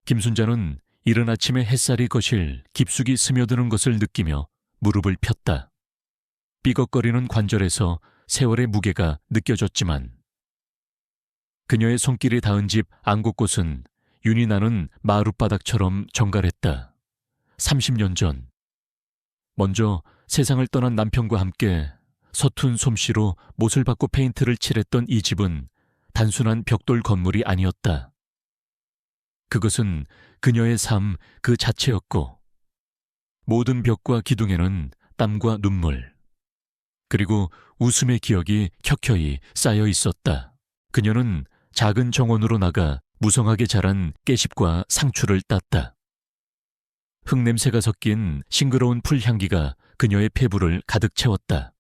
김순자는 이른 아침에 햇살이 거실 깊숙이 스며드는 것을 느끼며 무릎을 폈다. 삐걱거리는 관절에서 세월의 무게가 느껴졌지만 그녀의 손길이 닿은 집 안곳곳은 윤이 나는 마룻바닥처럼 정갈했다. 30년 전 먼저 세상을 떠난 남편과 함께 서툰 솜씨로 못을 박고 페인트를 칠했던 이 집은 단순한 벽돌 건물이 아니었다. 그것은 그녀의 삶 그 자체였고 모든 벽과 기둥에는 땀과 눈물 그리고 웃음의 기억이 켜켜이 쌓여 있었다. 그녀는 작은 정원으로 나가 무성하게 자란 깨십과 상추를 땄다. 흙냄새가 섞인 싱그러운 풀향기가 그녀의 폐부를 가득 채웠다.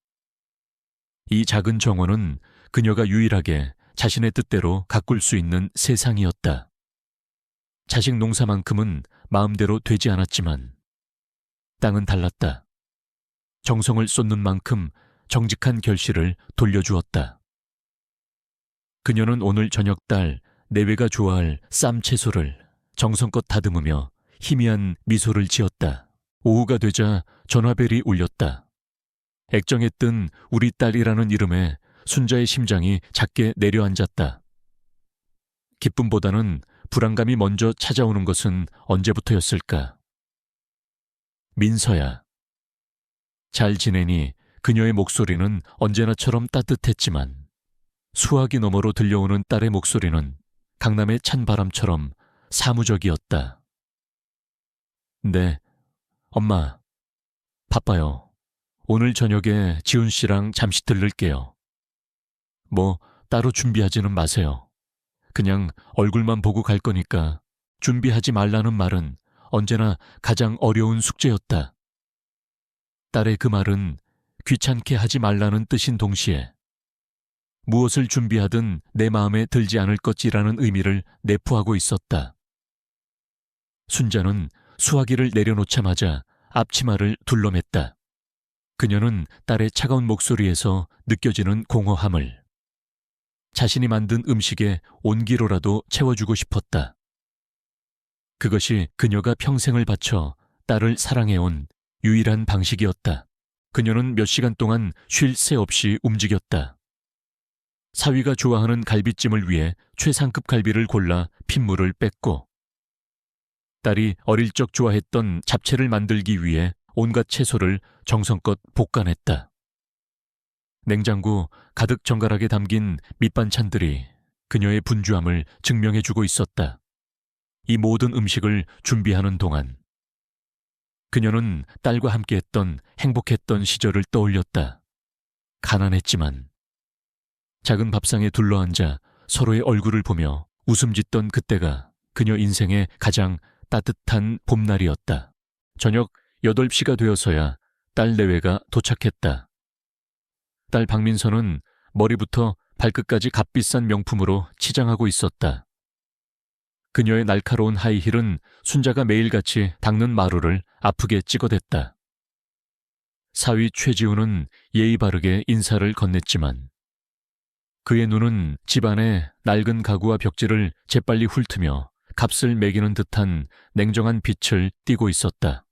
이 작은 정원은 그녀가 유일하게 자신의 뜻대로 가꿀 수 있는 세상이었다. 자식 농사만큼은 마음대로 되지 않았지만 땅은 달랐다. 정성을 쏟는 만큼 정직한 결실을 돌려주었다. 그녀는 오늘 저녁 딸 내외가 좋아할 쌈 채소를 정성껏 다듬으며 희미한 미소를 지었다. 오후가 되자 전화벨이 울렸다. 액정에 뜬 우리 딸이라는 이름에 순자의 심장이 작게 내려앉았다. 기쁨보다는 불안감이 먼저 찾아오는 것은 언제부터였을까? 민서야. 잘 지내니? 그녀의 목소리는 언제나처럼 따뜻했지만 수화기 너머로 들려오는 딸의 목소리는 강남의 찬 바람처럼 사무적이었다. 네, 엄마. 바빠요. 오늘 저녁에 지훈 씨랑 잠시 들를게요. 뭐 따로 준비하지는 마세요. 그냥 얼굴만 보고 갈 거니까 준비하지 말라는 말은 언제나 가장 어려운 숙제였다. 딸의 그 말은 귀찮게 하지 말라는 뜻인 동시에 무엇을 준비하든 내 마음에 들지 않을 것이라는 의미를 내포하고 있었다. 순자는 수화기를 내려놓자마자 앞치마를 둘러맸다. 그녀는 딸의 차가운 목소리에서 느껴지는 공허함을 자신이 만든 음식에 온기로라도 채워주고 싶었다. 그것이 그녀가 평생을 바쳐 딸을 사랑해온 유일한 방식이었다. 그녀는 몇 시간 동안 쉴 새 없이 움직였다. 사위가 좋아하는 갈비찜을 위해 최상급 갈비를 골라 핏물을 뺐고 딸이 어릴 적 좋아했던 잡채를 만들기 위해 온갖 채소를 정성껏 볶아냈다. 냉장고 가득 정갈하게 담긴 밑반찬들이 그녀의 분주함을 증명해주고 있었다. 이 모든 음식을 준비하는 동안 그녀는 딸과 함께했던 행복했던 시절을 떠올렸다. 가난했지만 작은 밥상에 둘러앉아 서로의 얼굴을 보며 웃음 짓던 그때가 그녀 인생의 가장 따뜻한 봄날이었다. 저녁 8시가 되어서야 딸 내외가 도착했다. 딸 박민서는 머리부터 발끝까지 값비싼 명품으로 치장하고 있었다. 그녀의 날카로운 하이힐은 순자가 매일같이 닦는 마루를 아프게 찍어댔다. 사위 최지우는 예의 바르게 인사를 건넸지만 그의 눈은 집안의 낡은 가구와 벽지를 재빨리 훑으며 값을 매기는 듯한 냉정한 빛을 띠고 있었다.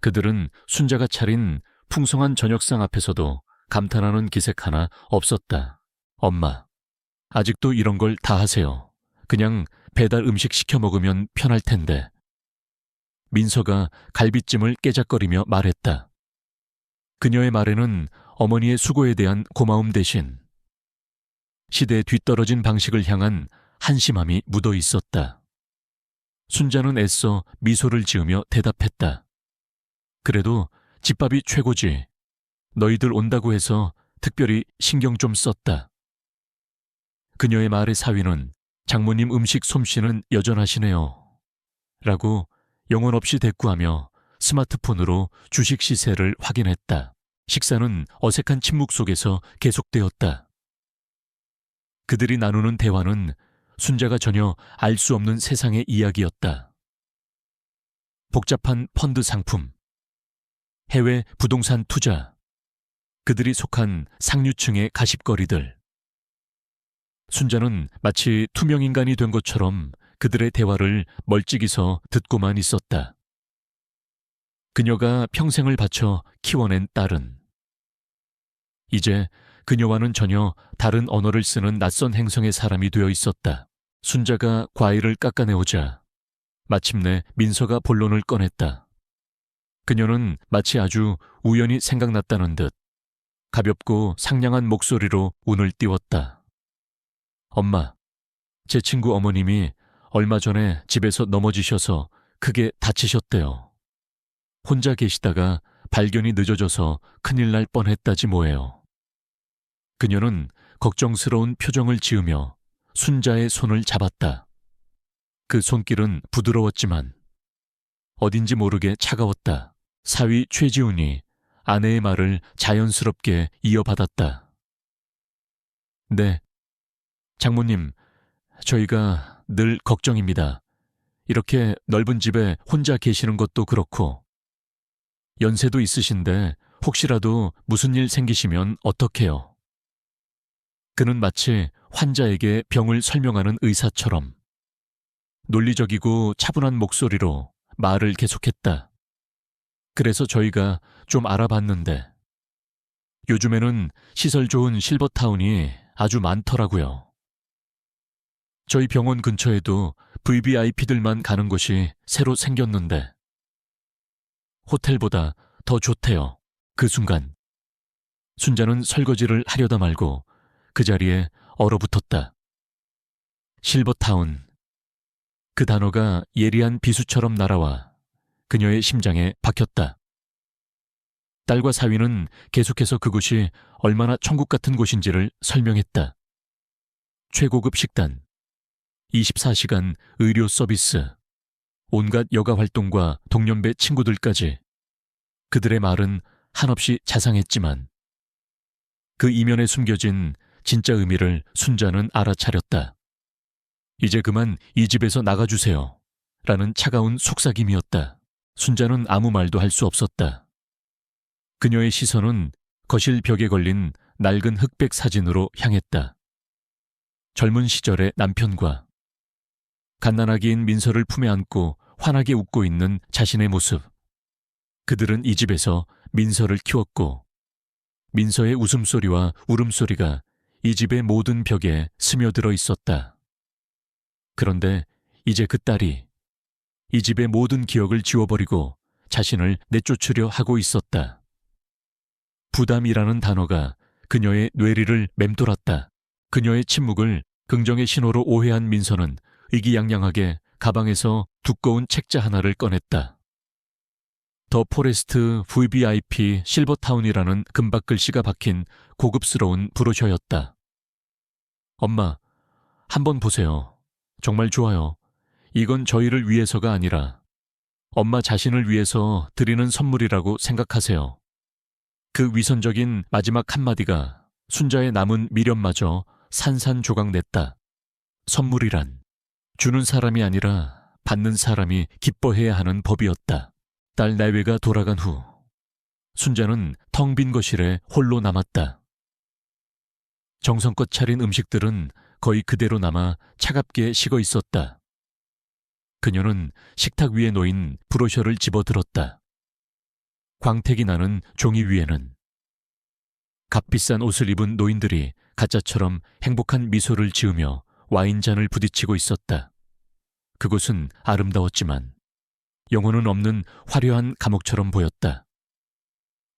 그들은 순자가 차린 풍성한 저녁상 앞에서도 감탄하는 기색 하나 없었다. 엄마, 아직도 이런 걸 다 하세요. 그냥 배달 음식 시켜 먹으면 편할 텐데. 민서가 갈비찜을 깨작거리며 말했다. 그녀의 말에는 어머니의 수고에 대한 고마움 대신 시대에 뒤떨어진 방식을 향한 한심함이 묻어 있었다. 순자는 애써 미소를 지으며 대답했다. 그래도 집밥이 최고지. 너희들 온다고 해서 특별히 신경 좀 썼다. 그녀의 말에 사위는 장모님 음식 솜씨는 여전하시네요. 라고 영혼 없이 대꾸하며 스마트폰으로 주식 시세를 확인했다. 식사는 어색한 침묵 속에서 계속되었다. 그들이 나누는 대화는 순자가 전혀 알 수 없는 세상의 이야기였다. 복잡한 펀드 상품, 해외 부동산 투자, 그들이 속한 상류층의 가십거리들. 순자는 마치 투명인간이 된 것처럼 그들의 대화를 멀찍이서 듣고만 있었다. 그녀가 평생을 바쳐 키워낸 딸은 이제 그녀와는 전혀 다른 언어를 쓰는 낯선 행성의 사람이 되어 있었다. 순자가 과일을 깎아내오자 마침내 민서가 본론을 꺼냈다. 그녀는 마치 아주 우연히 생각났다는 듯 가볍고 상냥한 목소리로 운을 띄웠다. 엄마, 제 친구 어머님이 얼마 전에 집에서 넘어지셔서 크게 다치셨대요. 혼자 계시다가 발견이 늦어져서 큰일 날 뻔했다지 뭐예요. 그녀는 걱정스러운 표정을 지으며 순자의 손을 잡았다. 그 손길은 부드러웠지만 어딘지 모르게 차가웠다. 사위 최지훈이 아내의 말을 자연스럽게 이어받았다. 네, 장모님, 저희가 늘 걱정입니다. 이렇게 넓은 집에 혼자 계시는 것도 그렇고 연세도 있으신데 혹시라도 무슨 일 생기시면 어떡해요? 그는 마치 환자에게 병을 설명하는 의사처럼 논리적이고 차분한 목소리로 말을 계속했다. 그래서 저희가 좀 알아봤는데 요즘에는 시설 좋은 실버타운이 아주 많더라고요. 저희 병원 근처에도 VVIP들만 가는 곳이 새로 생겼는데 호텔보다 더 좋대요. 그 순간 순자는 설거지를 하려다 말고 그 자리에 얼어붙었다. 실버타운. 그 단어가 예리한 비수처럼 날아와 그녀의 심장에 박혔다. 딸과 사위는 계속해서 그곳이 얼마나 천국 같은 곳인지를 설명했다. 최고급 식단, 24시간 의료 서비스, 온갖 여가 활동과 동년배 친구들까지. 그들의 말은 한없이 자상했지만 그 이면에 숨겨진 진짜 의미를 순자는 알아차렸다. 이제 그만 이 집에서 나가주세요. 라는 차가운 속삭임이었다. 순자는 아무 말도 할 수 없었다. 그녀의 시선은 거실 벽에 걸린 낡은 흑백 사진으로 향했다. 젊은 시절의 남편과 갓난아기인 민서를 품에 안고 환하게 웃고 있는 자신의 모습. 그들은 이 집에서 민서를 키웠고 민서의 웃음소리와 울음소리가 이 집의 모든 벽에 스며들어 있었다. 그런데 이제 그 딸이 이 집의 모든 기억을 지워버리고 자신을 내쫓으려 하고 있었다. 부담이라는 단어가 그녀의 뇌리를 맴돌았다. 그녀의 침묵을 긍정의 신호로 오해한 민서는 의기양양하게 가방에서 두꺼운 책자 하나를 꺼냈다. 더 포레스트 VVIP 실버타운이라는 금박글씨가 박힌 고급스러운 브로셔였다. 엄마, 한번 보세요. 정말 좋아요. 이건 저희를 위해서가 아니라 엄마 자신을 위해서 드리는 선물이라고 생각하세요. 그 위선적인 마지막 한마디가 순자의 남은 미련마저 산산조각냈다. 선물이란 주는 사람이 아니라 받는 사람이 기뻐해야 하는 법이었다. 딸 내외가 돌아간 후 순자는 텅 빈 거실에 홀로 남았다. 정성껏 차린 음식들은 거의 그대로 남아 차갑게 식어 있었다. 그녀는 식탁 위에 놓인 브로셔를 집어들었다. 광택이 나는 종이 위에는 값비싼 옷을 입은 노인들이 가짜처럼 행복한 미소를 지으며 와인잔을 부딪히고 있었다. 그곳은 아름다웠지만 영혼은 없는 화려한 감옥처럼 보였다.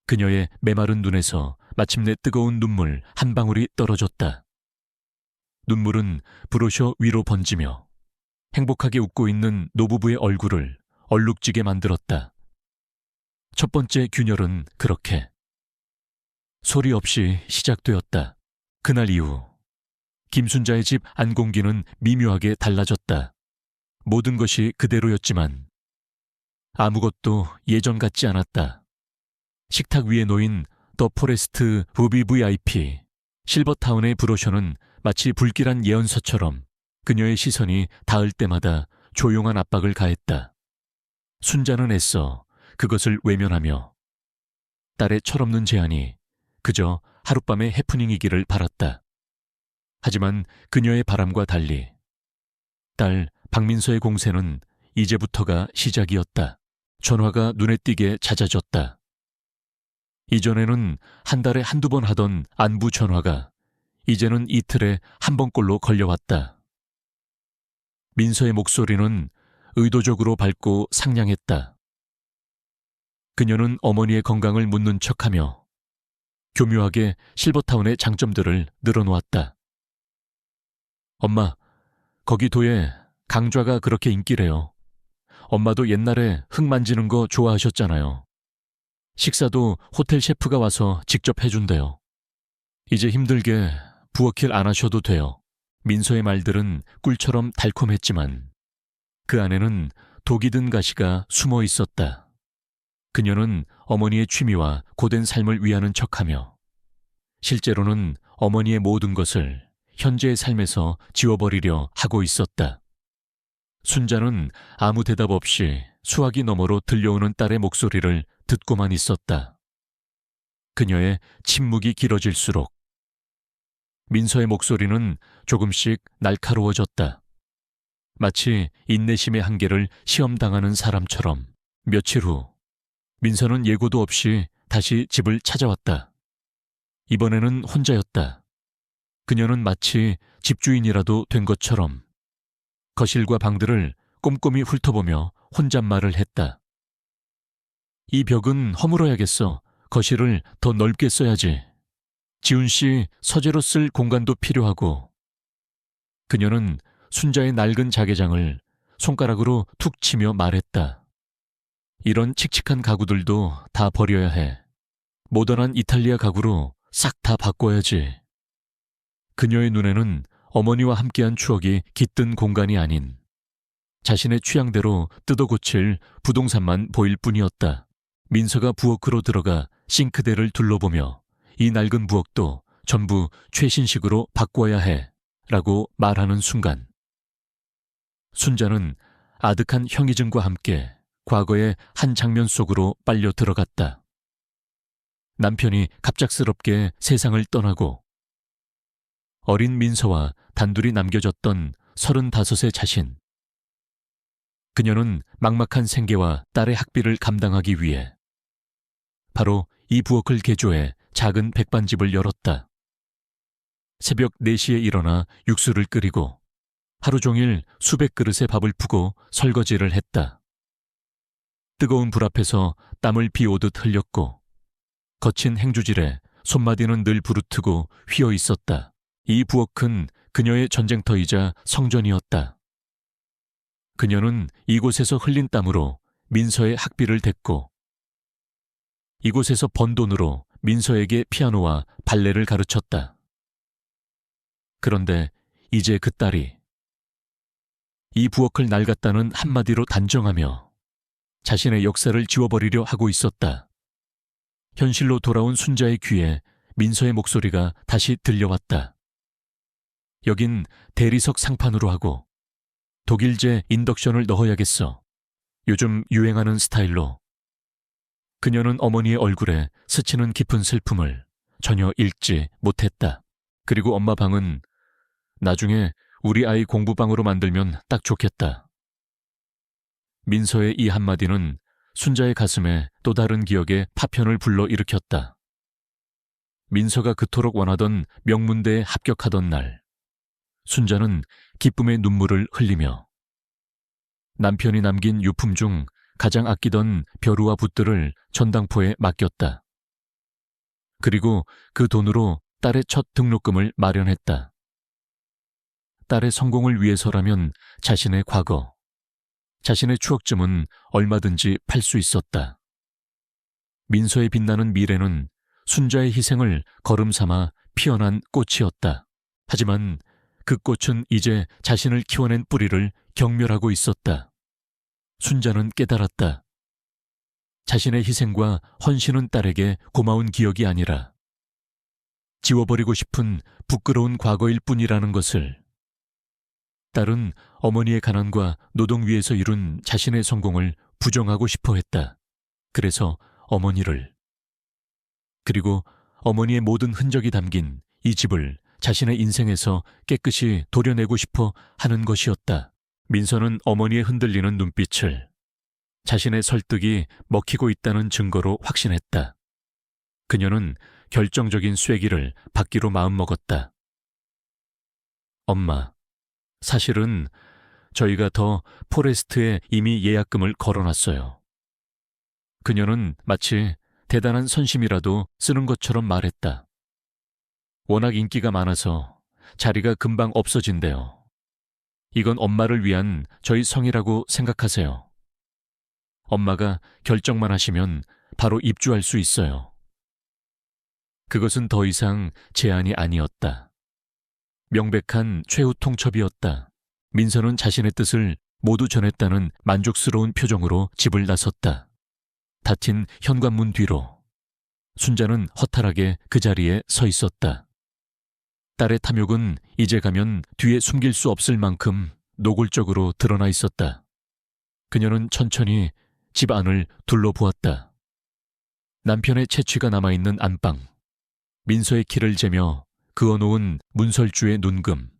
그녀의 메마른 눈에서 마침내 뜨거운 눈물 한 방울이 떨어졌다. 눈물은 브로셔 위로 번지며 행복하게 웃고 있는 노부부의 얼굴을 얼룩지게 만들었다. 첫 번째 균열은 그렇게 소리 없이 시작되었다. 그날 이후 김순자의 집 안공기는 미묘하게 달라졌다. 모든 것이 그대로였지만 아무것도 예전 같지 않았다. 식탁 위에 놓인 더 포레스트 VVIP 실버타운의 브로셔는 마치 불길한 예언서처럼 그녀의 시선이 닿을 때마다 조용한 압박을 가했다. 순자는 애써 그것을 외면하며 딸의 철없는 제안이 그저 하룻밤의 해프닝이기를 바랐다. 하지만 그녀의 바람과 달리 딸 박민서의 공세는 이제부터가 시작이었다. 전화가 눈에 띄게 잦아졌다. 이전에는 한 달에 한두 번 하던 안부 전화가 이제는 이틀에 한 번꼴로 걸려왔다. 민서의 목소리는 의도적으로 밝고 상냥했다. 그녀는 어머니의 건강을 묻는 척하며 교묘하게 실버타운의 장점들을 늘어놓았다. 엄마, 거기 도에 강좌가 그렇게 인기래요. 엄마도 옛날에 흙 만지는 거 좋아하셨잖아요. 식사도 호텔 셰프가 와서 직접 해준대요. 이제 힘들게 부엌일 안 하셔도 돼요. 민서의 말들은 꿀처럼 달콤했지만 그 안에는 독이 든 가시가 숨어 있었다. 그녀는 어머니의 취미와 고된 삶을 위하는 척하며 실제로는 어머니의 모든 것을 현재의 삶에서 지워버리려 하고 있었다. 순자는 아무 대답 없이 수화기 너머로 들려오는 딸의 목소리를 듣고만 있었다. 그녀의 침묵이 길어질수록 민서의 목소리는 조금씩 날카로워졌다. 마치 인내심의 한계를 시험당하는 사람처럼. 며칠 후 민서는 예고도 없이 다시 집을 찾아왔다. 이번에는 혼자였다. 그녀는 마치 집주인이라도 된 것처럼 거실과 방들을 꼼꼼히 훑어보며 혼잣말을 했다. 이 벽은 허물어야겠어. 거실을 더 넓게 써야지. 지훈 씨 서재로 쓸 공간도 필요하고. 그녀는 순자의 낡은 자개장을 손가락으로 툭 치며 말했다. 이런 칙칙한 가구들도 다 버려야 해. 모던한 이탈리아 가구로 싹 다 바꿔야지. 그녀의 눈에는 어머니와 함께한 추억이 깃든 공간이 아닌 자신의 취향대로 뜯어 고칠 부동산만 보일 뿐이었다. 민서가 부엌으로 들어가 싱크대를 둘러보며 이 낡은 부엌도 전부 최신식으로 바꿔야 해 라고 말하는 순간 순자는 아득한 형이즘과 함께 과거의 한 장면 속으로 빨려 들어갔다. 남편이 갑작스럽게 세상을 떠나고 어린 민서와 단둘이 남겨졌던 35의 자신. 그녀는 막막한 생계와 딸의 학비를 감당하기 위해 바로 이 부엌을 개조해 작은 백반집을 열었다. 새벽 4시에 일어나 육수를 끓이고 하루 종일 수백 그릇의 밥을 푸고 설거지를 했다. 뜨거운 불 앞에서 땀을 비오듯 흘렸고 거친 행주질에 손마디는 늘 부르트고 휘어 있었다. 이 부엌은 그녀의 전쟁터이자 성전이었다. 그녀는 이곳에서 흘린 땀으로 민서의 학비를 댔고 이곳에서 번 돈으로 민서에게 피아노와 발레를 가르쳤다. 그런데 이제 그 딸이 이 부엌을 낡았다는 한마디로 단정하며 자신의 역사를 지워버리려 하고 있었다. 현실로 돌아온 순자의 귀에 민서의 목소리가 다시 들려왔다. 여긴 대리석 상판으로 하고 독일제 인덕션을 넣어야겠어. 요즘 유행하는 스타일로. 그녀는 어머니의 얼굴에 스치는 깊은 슬픔을 전혀 읽지 못했다. 그리고 엄마 방은 나중에 우리 아이 공부방으로 만들면 딱 좋겠다. 민서의 이 한마디는 순자의 가슴에 또 다른 기억의 파편을 불러일으켰다. 민서가 그토록 원하던 명문대에 합격하던 날, 순자는 기쁨의 눈물을 흘리며 남편이 남긴 유품 중 가장 아끼던 벼루와 붓들을 전당포에 맡겼다. 그리고 그 돈으로 딸의 첫 등록금을 마련했다. 딸의 성공을 위해서라면 자신의 과거, 자신의 추억쯤은 얼마든지 팔 수 있었다. 민서의 빛나는 미래는 순자의 희생을 걸음 삼아 피어난 꽃이었다. 하지만 그 꽃은 이제 자신을 키워낸 뿌리를 경멸하고 있었다. 순자는 깨달았다. 자신의 희생과 헌신은 딸에게 고마운 기억이 아니라 지워버리고 싶은 부끄러운 과거일 뿐이라는 것을. 딸은 어머니의 가난과 노동 위에서 이룬 자신의 성공을 부정하고 싶어 했다. 그래서 어머니를, 그리고 어머니의 모든 흔적이 담긴 이 집을 자신의 인생에서 깨끗이 도려내고 싶어 하는 것이었다. 민서는 어머니의 흔들리는 눈빛을 자신의 설득이 먹히고 있다는 증거로 확신했다. 그녀는 결정적인 쐐기를 받기로 마음먹었다. 엄마, 사실은 저희가 더 포레스트에 이미 예약금을 걸어놨어요. 그녀는 마치 대단한 선심이라도 쓰는 것처럼 말했다. 워낙 인기가 많아서 자리가 금방 없어진대요. 이건 엄마를 위한 저희 성이라고 생각하세요. 엄마가 결정만 하시면 바로 입주할 수 있어요. 그것은 더 이상 제안이 아니었다. 명백한 최후 통첩이었다. 민서는 자신의 뜻을 모두 전했다는 만족스러운 표정으로 집을 나섰다. 닫힌 현관문 뒤로 순자는 허탈하게 그 자리에 서 있었다. 딸의 탐욕은 이제 가면 뒤에 숨길 수 없을 만큼 노골적으로 드러나 있었다. 그녀는 천천히 집 안을 둘러보았다. 남편의 채취가 남아있는 안방, 민서의 키를 재며 그어놓은 문설주의 눈금,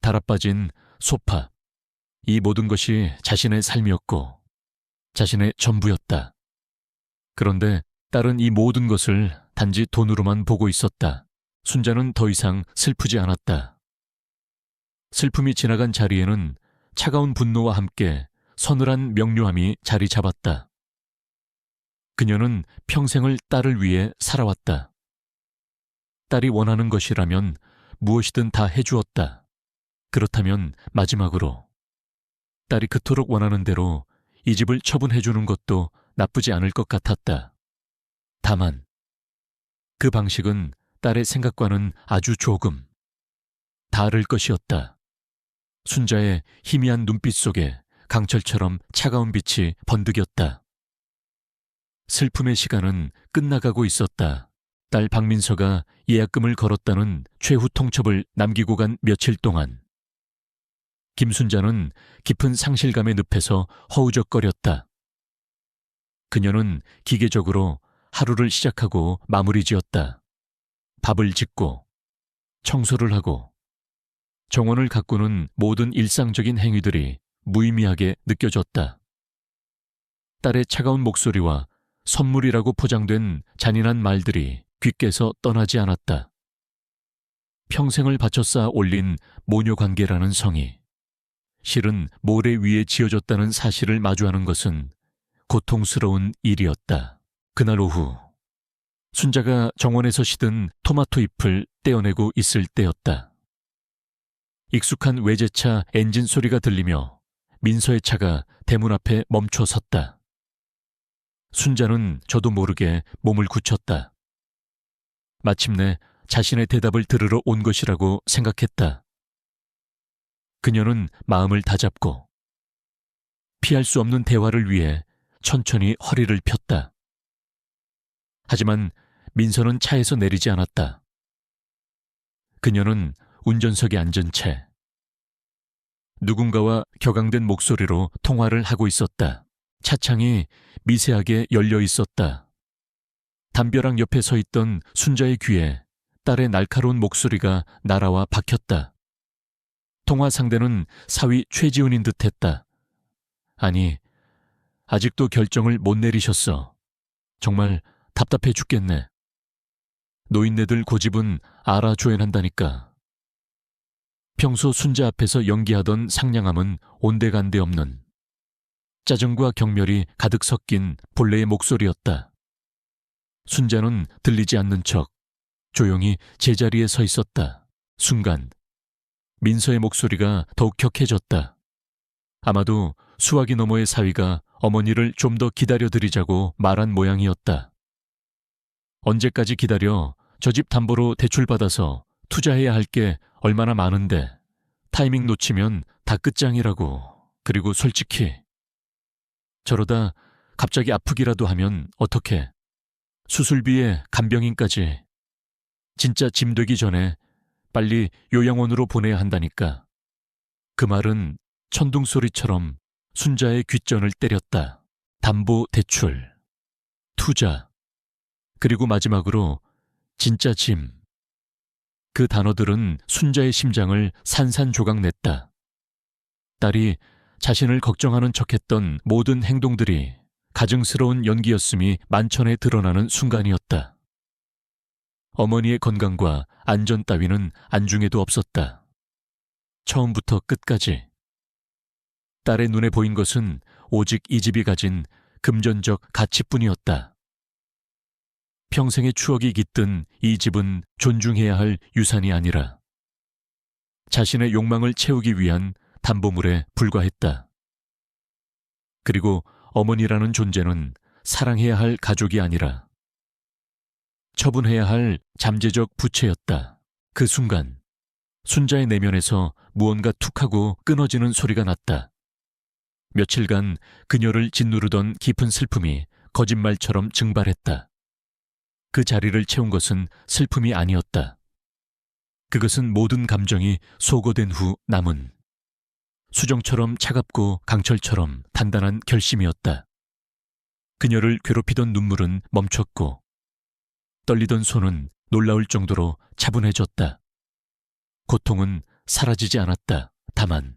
달아빠진 소파, 이 모든 것이 자신의 삶이었고 자신의 전부였다. 그런데 딸은 이 모든 것을 단지 돈으로만 보고 있었다. 순자는 더 이상 슬프지 않았다. 슬픔이 지나간 자리에는 차가운 분노와 함께 서늘한 명료함이 자리 잡았다. 그녀는 평생을 딸을 위해 살아왔다. 딸이 원하는 것이라면 무엇이든 다 해주었다. 그렇다면 마지막으로 딸이 그토록 원하는 대로 이 집을 처분해주는 것도 나쁘지 않을 것 같았다. 다만 그 방식은 딸의 생각과는 아주 조금 다를 것이었다. 순자의 희미한 눈빛 속에 강철처럼 차가운 빛이 번득였다. 슬픔의 시간은 끝나가고 있었다. 딸 박민서가 예약금을 걸었다는 최후 통첩을 남기고 간 며칠 동안 김순자는 깊은 상실감의 늪에서 허우적거렸다. 그녀는 기계적으로 하루를 시작하고 마무리 지었다. 밥을 짓고 청소를 하고 정원을 가꾸는 모든 일상적인 행위들이 무의미하게 느껴졌다. 딸의 차가운 목소리와 선물이라고 포장된 잔인한 말들이 귓께서 떠나지 않았다. 평생을 바쳐 쌓아 올린 모녀관계라는 성이 실은 모래 위에 지어졌다는 사실을 마주하는 것은 고통스러운 일이었다. 그날 오후 순자가 정원에서 시든 토마토 잎을 떼어내고 있을 때였다. 익숙한 외제차 엔진 소리가 들리며 민서의 차가 대문 앞에 멈춰 섰다. 순자는 저도 모르게 몸을 굳혔다. 마침내 자신의 대답을 들으러 온 것이라고 생각했다. 그녀는 마음을 다잡고 피할 수 없는 대화를 위해 천천히 허리를 폈다. 하지만 민서는 차에서 내리지 않았다. 그녀는 운전석에 앉은 채 누군가와 격앙된 목소리로 통화를 하고 있었다. 차창이 미세하게 열려 있었다. 담벼락 옆에 서 있던 순자의 귀에 딸의 날카로운 목소리가 날아와 박혔다. 통화 상대는 사위 최지훈인 듯했다. 아니, 아직도 결정을 못 내리셨어. 정말 답답해 죽겠네. 노인네들 고집은 알아줘야 한다니까. 평소 순자 앞에서 연기하던 상냥함은 온데간데 없는 짜증과 경멸이 가득 섞인 본래의 목소리였다. 순자는 들리지 않는 척 조용히 제자리에 서 있었다. 순간 민서의 목소리가 더욱 격해졌다. 아마도 수화기 너머의 사위가 어머니를 좀 더 기다려드리자고 말한 모양이었다. 언제까지 기다려? 저 집 담보로 대출받아서 투자해야 할 게 얼마나 많은데 타이밍 놓치면 다 끝장이라고. 그리고 솔직히 저러다 갑자기 아프기라도 하면 어떡해. 수술비에 간병인까지. 진짜 짐 되기 전에 빨리 요양원으로 보내야 한다니까. 그 말은 천둥소리처럼 순자의 귓전을 때렸다. 담보 대출, 투자, 그리고 마지막으로 진짜 짐. 그 단어들은 순자의 심장을 산산조각 냈다. 딸이 자신을 걱정하는 척했던 모든 행동들이 가증스러운 연기였음이 만천에 드러나는 순간이었다. 어머니의 건강과 안전 따위는 안중에도 없었다. 처음부터 끝까지. 딸의 눈에 보인 것은 오직 이 집이 가진 금전적 가치뿐이었다. 평생의 추억이 깃든 이 집은 존중해야 할 유산이 아니라 자신의 욕망을 채우기 위한 담보물에 불과했다. 그리고 어머니라는 존재는 사랑해야 할 가족이 아니라 처분해야 할 잠재적 부채였다. 그 순간 순자의 내면에서 무언가 툭하고 끊어지는 소리가 났다. 며칠간 그녀를 짓누르던 깊은 슬픔이 거짓말처럼 증발했다. 그 자리를 채운 것은 슬픔이 아니었다. 그것은 모든 감정이 소거된 후 남은 수정처럼 차갑고 강철처럼 단단한 결심이었다. 그녀를 괴롭히던 눈물은 멈췄고 떨리던 손은 놀라울 정도로 차분해졌다. 고통은 사라지지 않았다. 다만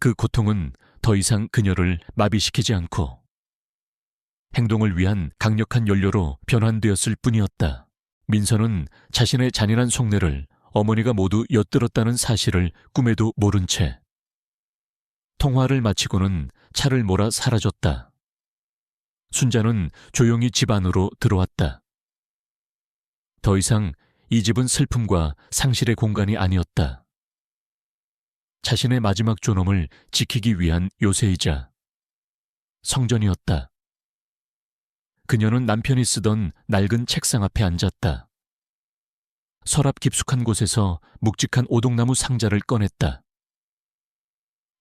그 고통은 더 이상 그녀를 마비시키지 않고 행동을 위한 강력한 연료로 변환되었을 뿐이었다. 민서는 자신의 잔인한 속내를 어머니가 모두 엿들었다는 사실을 꿈에도 모른 채 통화를 마치고는 차를 몰아 사라졌다. 순자는 조용히 집 안으로 들어왔다. 더 이상 이 집은 슬픔과 상실의 공간이 아니었다. 자신의 마지막 존엄을 지키기 위한 요새이자 성전이었다. 그녀는 남편이 쓰던 낡은 책상 앞에 앉았다. 서랍 깊숙한 곳에서 묵직한 오동나무 상자를 꺼냈다.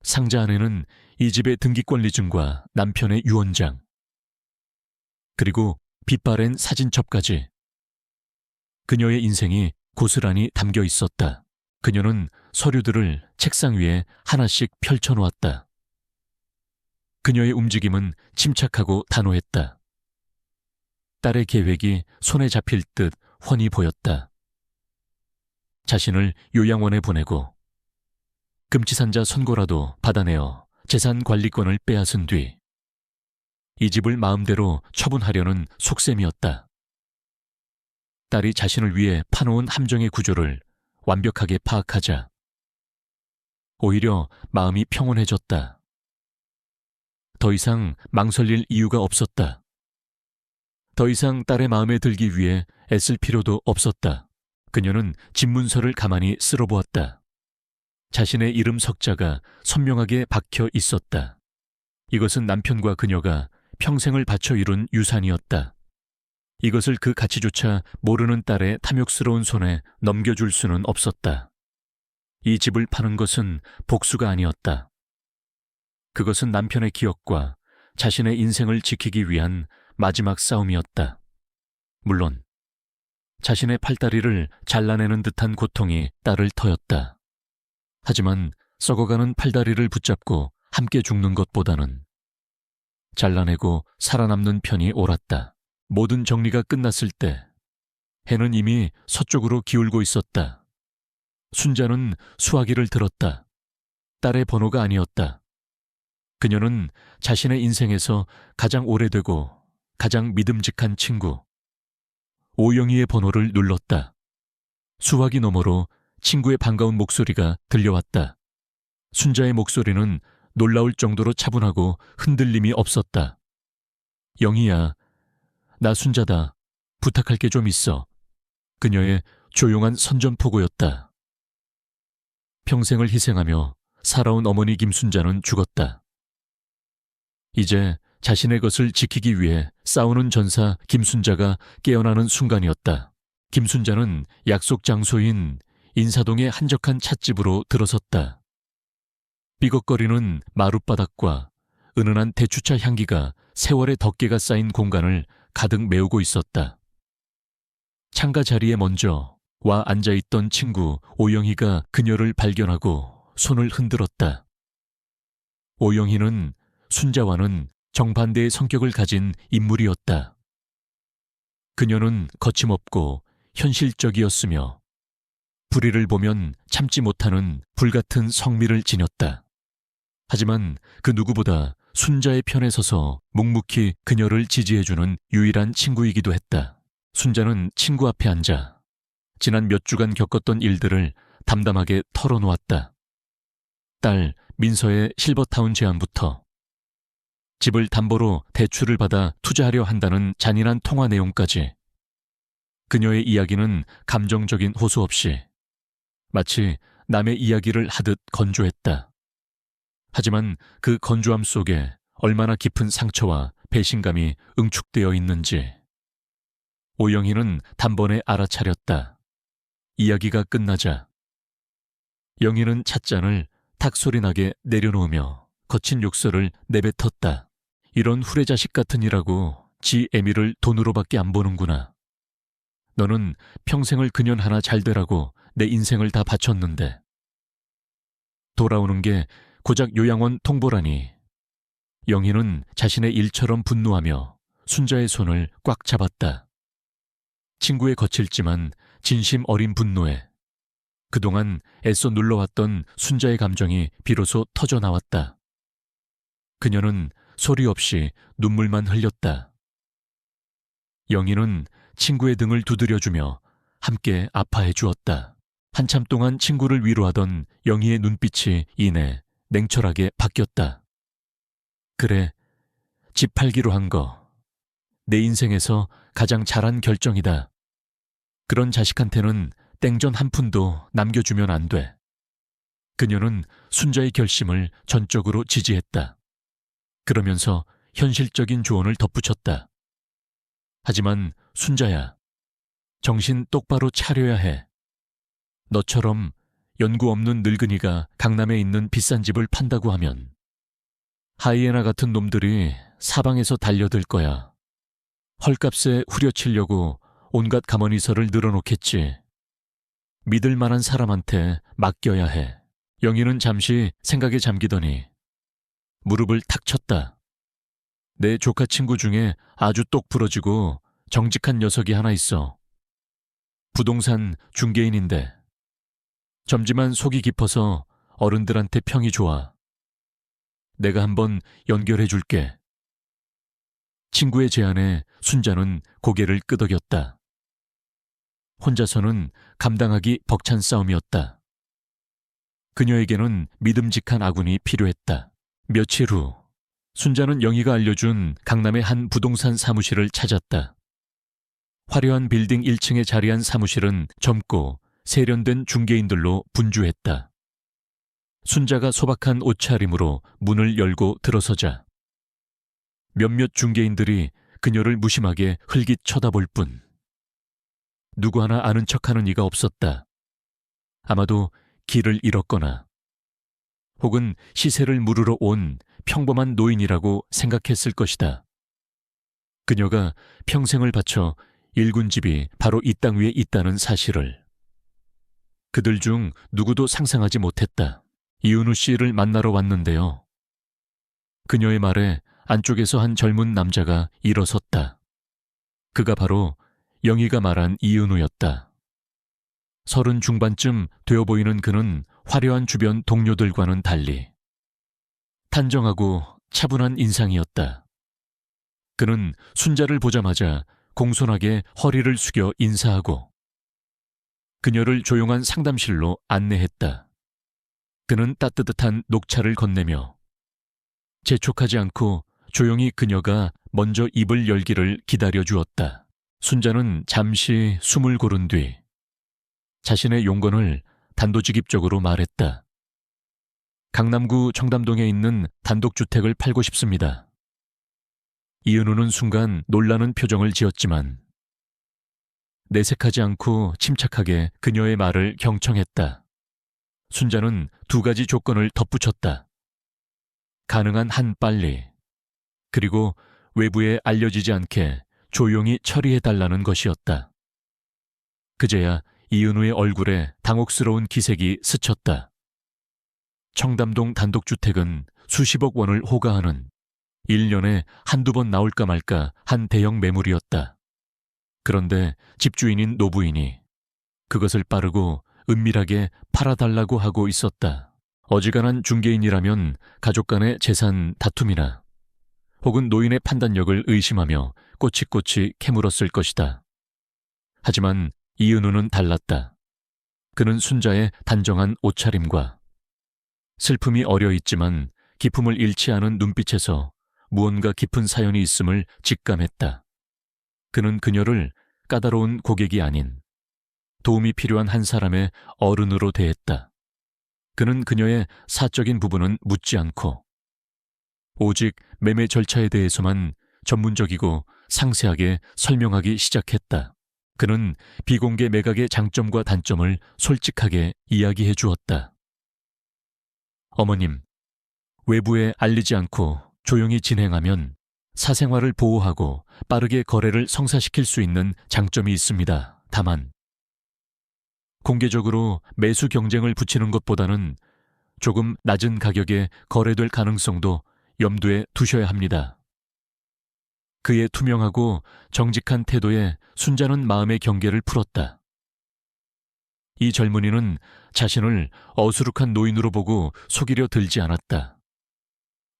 상자 안에는 이 집의 등기권리증과 남편의 유언장, 그리고 빛바랜 사진첩까지. 그녀의 인생이 고스란히 담겨 있었다. 그녀는 서류들을 책상 위에 하나씩 펼쳐놓았다. 그녀의 움직임은 침착하고 단호했다. 딸의 계획이 손에 잡힐 듯 훤히 보였다. 자신을 요양원에 보내고 금치산자 선고라도 받아내어 재산 관리권을 빼앗은 뒤 이 집을 마음대로 처분하려는 속셈이었다. 딸이 자신을 위해 파놓은 함정의 구조를 완벽하게 파악하자 오히려 마음이 평온해졌다. 더 이상 망설일 이유가 없었다. 더 이상 딸의 마음에 들기 위해 애쓸 필요도 없었다. 그녀는 집문서를 가만히 쓸어보았다. 자신의 이름 석자가 선명하게 박혀 있었다. 이것은 남편과 그녀가 평생을 바쳐 이룬 유산이었다. 이것을 그 가치조차 모르는 딸의 탐욕스러운 손에 넘겨줄 수는 없었다. 이 집을 파는 것은 복수가 아니었다. 그것은 남편의 기억과 자신의 인생을 지키기 위한 마지막 싸움이었다. 물론 자신의 팔다리를 잘라내는 듯한 고통이 딸을 터였다. 하지만 썩어가는 팔다리를 붙잡고 함께 죽는 것보다는 잘라내고 살아남는 편이 옳았다. 모든 정리가 끝났을 때 해는 이미 서쪽으로 기울고 있었다. 순자는 수화기를 들었다. 딸의 번호가 아니었다. 그녀는 자신의 인생에서 가장 오래되고 가장 믿음직한 친구 오영희의 번호를 눌렀다. 수화기 너머로 친구의 반가운 목소리가 들려왔다. 순자의 목소리는 놀라울 정도로 차분하고 흔들림이 없었다. 영희야, 나 순자다. 부탁할 게 좀 있어. 그녀의 조용한 선전포고였다. 평생을 희생하며 살아온 어머니 김순자는 죽었다. 이제 자신의 것을 지키기 위해 싸우는 전사 김순자가 깨어나는 순간이었다. 김순자는 약속 장소인 인사동의 한적한 찻집으로 들어섰다. 삐걱거리는 마룻바닥과 은은한 대추차 향기가 세월의 덮개가 쌓인 공간을 가득 메우고 있었다. 창가 자리에 먼저 와 앉아있던 친구 오영희가 그녀를 발견하고 손을 흔들었다. 오영희는 순자와는 정반대의 성격을 가진 인물이었다. 그녀는 거침없고 현실적이었으며 불의를 보면 참지 못하는 불같은 성미를 지녔다. 하지만 그 누구보다 순자의 편에 서서 묵묵히 그녀를 지지해주는 유일한 친구이기도 했다. 순자는 친구 앞에 앉아 지난 몇 주간 겪었던 일들을 담담하게 털어놓았다. 딸 민서의 실버타운 제안부터 집을 담보로 대출을 받아 투자하려 한다는 잔인한 통화 내용까지 그녀의 이야기는 감정적인 호소 없이 마치 남의 이야기를 하듯 건조했다. 하지만 그 건조함 속에 얼마나 깊은 상처와 배신감이 응축되어 있는지 오영희는 단번에 알아차렸다. 이야기가 끝나자 영희는 찻잔을 탁 소리나게 내려놓으며 거친 욕설을 내뱉었다. 이런 후레자식 같은 이라고 지 애미를 돈으로밖에 안 보는구나. 너는 평생을 그년 하나 잘 되라고 내 인생을 다 바쳤는데. 돌아오는 게 고작 요양원 통보라니. 영희는 자신의 일처럼 분노하며 순자의 손을 꽉 잡았다. 친구의 거칠지만 진심 어린 분노에 그동안 애써 눌러왔던 순자의 감정이 비로소 터져나왔다. 그녀는 소리 없이 눈물만 흘렸다. 영희는 친구의 등을 두드려주며 함께 아파해 주었다. 한참 동안 친구를 위로하던 영희의 눈빛이 이내 냉철하게 바뀌었다. 그래, 집 팔기로 한 거. 내 인생에서 가장 잘한 결정이다. 그런 자식한테는 땡전 한 푼도 남겨주면 안 돼. 그녀는 순자의 결심을 전적으로 지지했다. 그러면서 현실적인 조언을 덧붙였다. 하지만 순자야, 정신 똑바로 차려야 해. 너처럼 연구 없는 늙은이가 강남에 있는 비싼 집을 판다고 하면 하이에나 같은 놈들이 사방에서 달려들 거야. 헐값에 후려치려고 온갖 가머니서를 늘어놓겠지. 믿을 만한 사람한테 맡겨야 해. 영희는 잠시 생각에 잠기더니 무릎을 탁 쳤다. 내 조카 친구 중에 아주 똑 부러지고 정직한 녀석이 하나 있어. 부동산 중개인인데 점지만 속이 깊어서 어른들한테 평이 좋아. 내가 한번 연결해 줄게. 친구의 제안에 순자는 고개를 끄덕였다. 혼자서는 감당하기 벅찬 싸움이었다. 그녀에게는 믿음직한 아군이 필요했다. 며칠 후 순자는 영희가 알려준 강남의 한 부동산 사무실을 찾았다. 화려한 빌딩 1층에 자리한 사무실은 젊고 세련된 중개인들로 분주했다. 순자가 소박한 옷차림으로 문을 열고 들어서자 몇몇 중개인들이 그녀를 무심하게 흘깃 쳐다볼 뿐 누구 하나 아는 척하는 이가 없었다. 아마도 길을 잃었거나 혹은 시세를 물으러 온 평범한 노인이라고 생각했을 것이다. 그녀가 평생을 바쳐 일군 집이 바로 이 땅 위에 있다는 사실을 그들 중 누구도 상상하지 못했다. 이은우 씨를 만나러 왔는데요. 그녀의 말에 안쪽에서 한 젊은 남자가 일어섰다. 그가 바로 영희가 말한 이은우였다. 30 중반쯤 되어 보이는 그는 화려한 주변 동료들과는 달리 단정하고 차분한 인상이었다. 그는 순자를 보자마자 공손하게 허리를 숙여 인사하고 그녀를 조용한 상담실로 안내했다. 그는 따뜻한 녹차를 건네며 재촉하지 않고 조용히 그녀가 먼저 입을 열기를 기다려 주었다. 순자는 잠시 숨을 고른 뒤 자신의 용건을 단도직입적으로 말했다. 강남구 청담동에 있는 단독주택을 팔고 싶습니다. 이은우는 순간 놀라는 표정을 지었지만 내색하지 않고 침착하게 그녀의 말을 경청했다. 순자는 2가지 조건을 덧붙였다. 가능한 한 빨리, 그리고 외부에 알려지지 않게 조용히 처리해달라는 것이었다. 그제야 이은우의 얼굴에 당혹스러운 기색이 스쳤다. 청담동 단독주택은 수십억 원을 호가하는 1년에 한두 번 나올까 말까 한 대형 매물이었다. 그런데 집주인인 노부인이 그것을 빠르고 은밀하게 팔아달라고 하고 있었다. 어지간한 중개인이라면 가족 간의 재산 다툼이나 혹은 노인의 판단력을 의심하며 꼬치꼬치 캐물었을 것이다. 하지만 이은우는 달랐다. 그는 순자의 단정한 옷차림과 슬픔이 어려 있지만 기품을 잃지 않은 눈빛에서 무언가 깊은 사연이 있음을 직감했다. 그는 그녀를 까다로운 고객이 아닌 도움이 필요한 한 사람의 어른으로 대했다. 그는 그녀의 사적인 부분은 묻지 않고 오직 매매 절차에 대해서만 전문적이고 상세하게 설명하기 시작했다. 그는 비공개 매각의 장점과 단점을 솔직하게 이야기해 주었다. 어머님, 외부에 알리지 않고 조용히 진행하면 사생활을 보호하고 빠르게 거래를 성사시킬 수 있는 장점이 있습니다. 다만 공개적으로 매수 경쟁을 붙이는 것보다는 조금 낮은 가격에 거래될 가능성도 염두에 두셔야 합니다. 그의 투명하고 정직한 태도에 순자는 마음의 경계를 풀었다. 이 젊은이는 자신을 어수룩한 노인으로 보고 속이려 들지 않았다.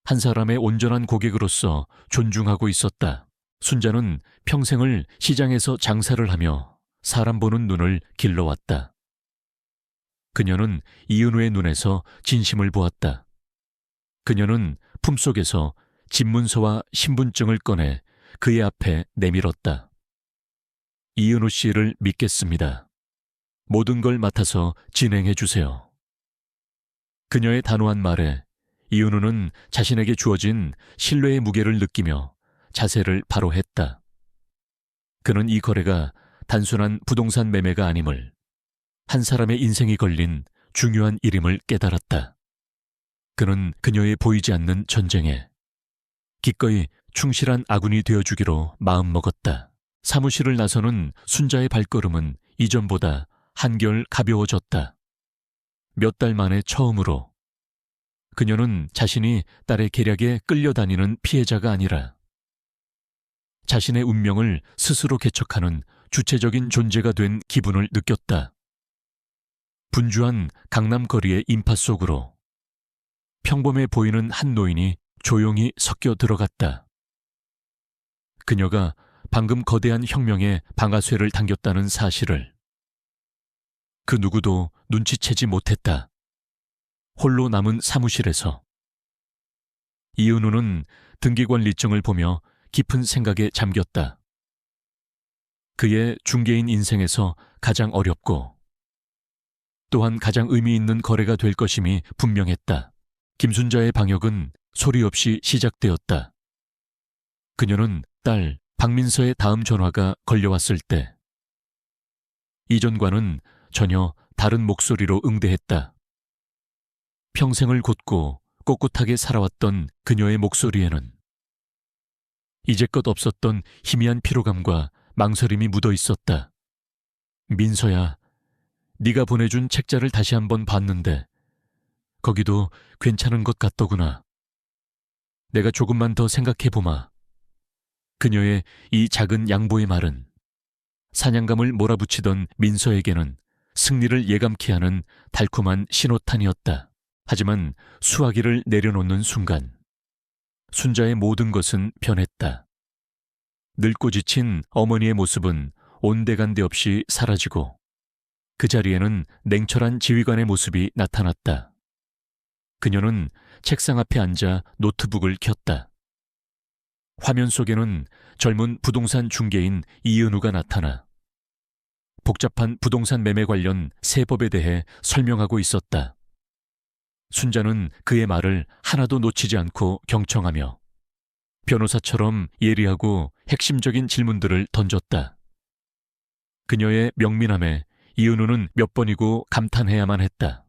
한 사람의 온전한 고객으로서 존중하고 있었다. 순자는 평생을 시장에서 장사를 하며 사람 보는 눈을 길러왔다. 그녀는 이은우의 눈에서 진심을 보았다. 그녀는 품속에서 집문서와 신분증을 꺼내 그의 앞에 내밀었다. 이은우 씨를 믿겠습니다. 모든 걸 맡아서 진행해 주세요. 그녀의 단호한 말에 이은우는 자신에게 주어진 신뢰의 무게를 느끼며 자세를 바로 했다. 그는 이 거래가 단순한 부동산 매매가 아님을, 한 사람의 인생이 걸린 중요한 일임을 깨달았다. 그는 그녀의 보이지 않는 전쟁에 기꺼이 충실한 아군이 되어주기로 마음먹었다. 사무실을 나서는 순자의 발걸음은 이전보다 한결 가벼워졌다. 몇 달 만에 처음으로 그녀는 자신이 딸의 계략에 끌려다니는 피해자가 아니라 자신의 운명을 스스로 개척하는 주체적인 존재가 된 기분을 느꼈다. 분주한 강남 거리의 인파 속으로 평범해 보이는 한 노인이 조용히 섞여 들어갔다. 그녀가 방금 거대한 혁명에 방아쇠를 당겼다는 사실을 그 누구도 눈치채지 못했다. 홀로 남은 사무실에서 이은우는 등기관리증을 보며 깊은 생각에 잠겼다. 그의 중개인 인생에서 가장 어렵고 또한 가장 의미 있는 거래가 될 것임이 분명했다. 김순자의 방역은 소리 없이 시작되었다. 그녀는 딸 박민서의 다음 전화가 걸려왔을 때 이전과는 전혀 다른 목소리로 응대했다. 평생을 곧고 꼿꼿하게 살아왔던 그녀의 목소리에는 이제껏 없었던 희미한 피로감과 망설임이 묻어 있었다. 민서야, 네가 보내준 책자를 다시 한번 봤는데 거기도 괜찮은 것 같더구나. 내가 조금만 더 생각해보마. 그녀의 이 작은 양보의 말은 사냥감을 몰아붙이던 민서에게는 승리를 예감케 하는 달콤한 신호탄이었다. 하지만 수화기를 내려놓는 순간 순자의 모든 것은 변했다. 늙고 지친 어머니의 모습은 온데간데 없이 사라지고 그 자리에는 냉철한 지휘관의 모습이 나타났다. 그녀는 책상 앞에 앉아 노트북을 켰다. 화면 속에는 젊은 부동산 중개인 이은우가 나타나 복잡한 부동산 매매 관련 세법에 대해 설명하고 있었다. 순자는 그의 말을 하나도 놓치지 않고 경청하며 변호사처럼 예리하고 핵심적인 질문들을 던졌다. 그녀의 명민함에 이은우는 몇 번이고 감탄해야만 했다.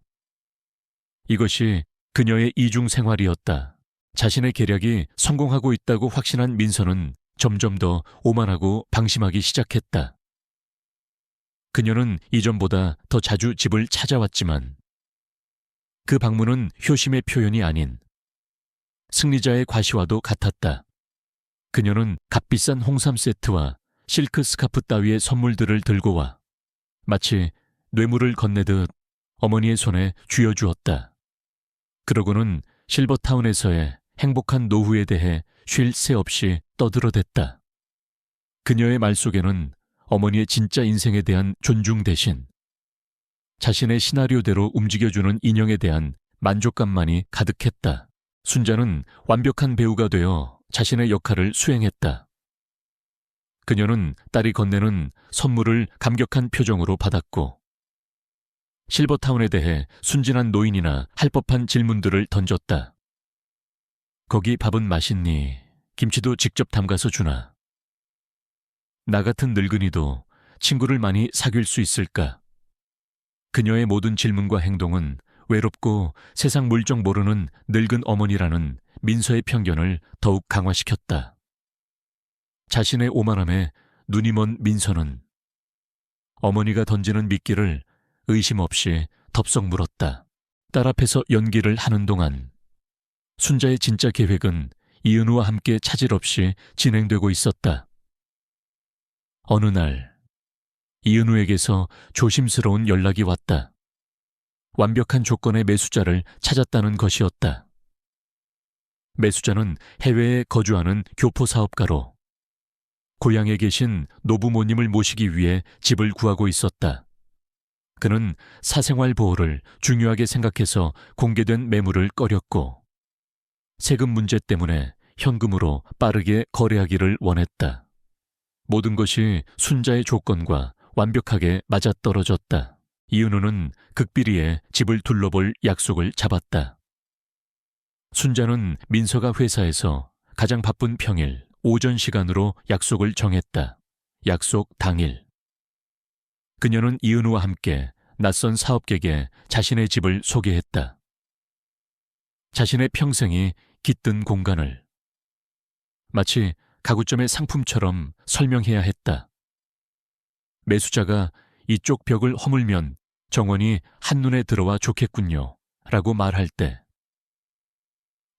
이것이 그녀의 이중 생활이었다. 자신의 계략이 성공하고 있다고 확신한 민서는 점점 더 오만하고 방심하기 시작했다. 그녀는 이전보다 더 자주 집을 찾아왔지만 그 방문은 효심의 표현이 아닌 승리자의 과시와도 같았다. 그녀는 값비싼 홍삼 세트와 실크 스카프 따위의 선물들을 들고 와 마치 뇌물을 건네듯 어머니의 손에 쥐어주었다. 그러고는 실버타운에서의 행복한 노후에 대해 쉴 새 없이 떠들어댔다. 그녀의 말 속에는 어머니의 진짜 인생에 대한 존중 대신 자신의 시나리오대로 움직여주는 인형에 대한 만족감만이 가득했다. 순자는 완벽한 배우가 되어 자신의 역할을 수행했다. 그녀는 딸이 건네는 선물을 감격한 표정으로 받았고 실버타운에 대해 순진한 노인이나 할 법한 질문들을 던졌다. 거기 밥은 맛있니? 김치도 직접 담가서 주나? 나 같은 늙은이도 친구를 많이 사귈 수 있을까? 그녀의 모든 질문과 행동은 외롭고 세상 물정 모르는 늙은 어머니라는 민서의 편견을 더욱 강화시켰다. 자신의 오만함에 눈이 먼 민서는 어머니가 던지는 미끼를 의심 없이 덥석 물었다. 딸 앞에서 연기를 하는 동안 순자의 진짜 계획은 이은우와 함께 차질 없이 진행되고 있었다. 어느 날 이은우에게서 조심스러운 연락이 왔다. 완벽한 조건의 매수자를 찾았다는 것이었다. 매수자는 해외에 거주하는 교포 사업가로 고향에 계신 노부모님을 모시기 위해 집을 구하고 있었다. 그는 사생활 보호를 중요하게 생각해서 공개된 매물을 꺼렸고 세금 문제 때문에 현금으로 빠르게 거래하기를 원했다. 모든 것이 순자의 조건과 완벽하게 맞아떨어졌다. 이은우는 극비리에 집을 둘러볼 약속을 잡았다. 순자는 민서가 회사에서 가장 바쁜 평일 오전 시간으로 약속을 정했다. 약속 당일. 그녀는 이은우와 함께 낯선 사업객에 자신의 집을 소개했다. 자신의 평생이 깃든 공간을 마치 가구점의 상품처럼 설명해야 했다. 매수자가 이쪽 벽을 허물면 정원이 한눈에 들어와 좋겠군요. 라고 말할 때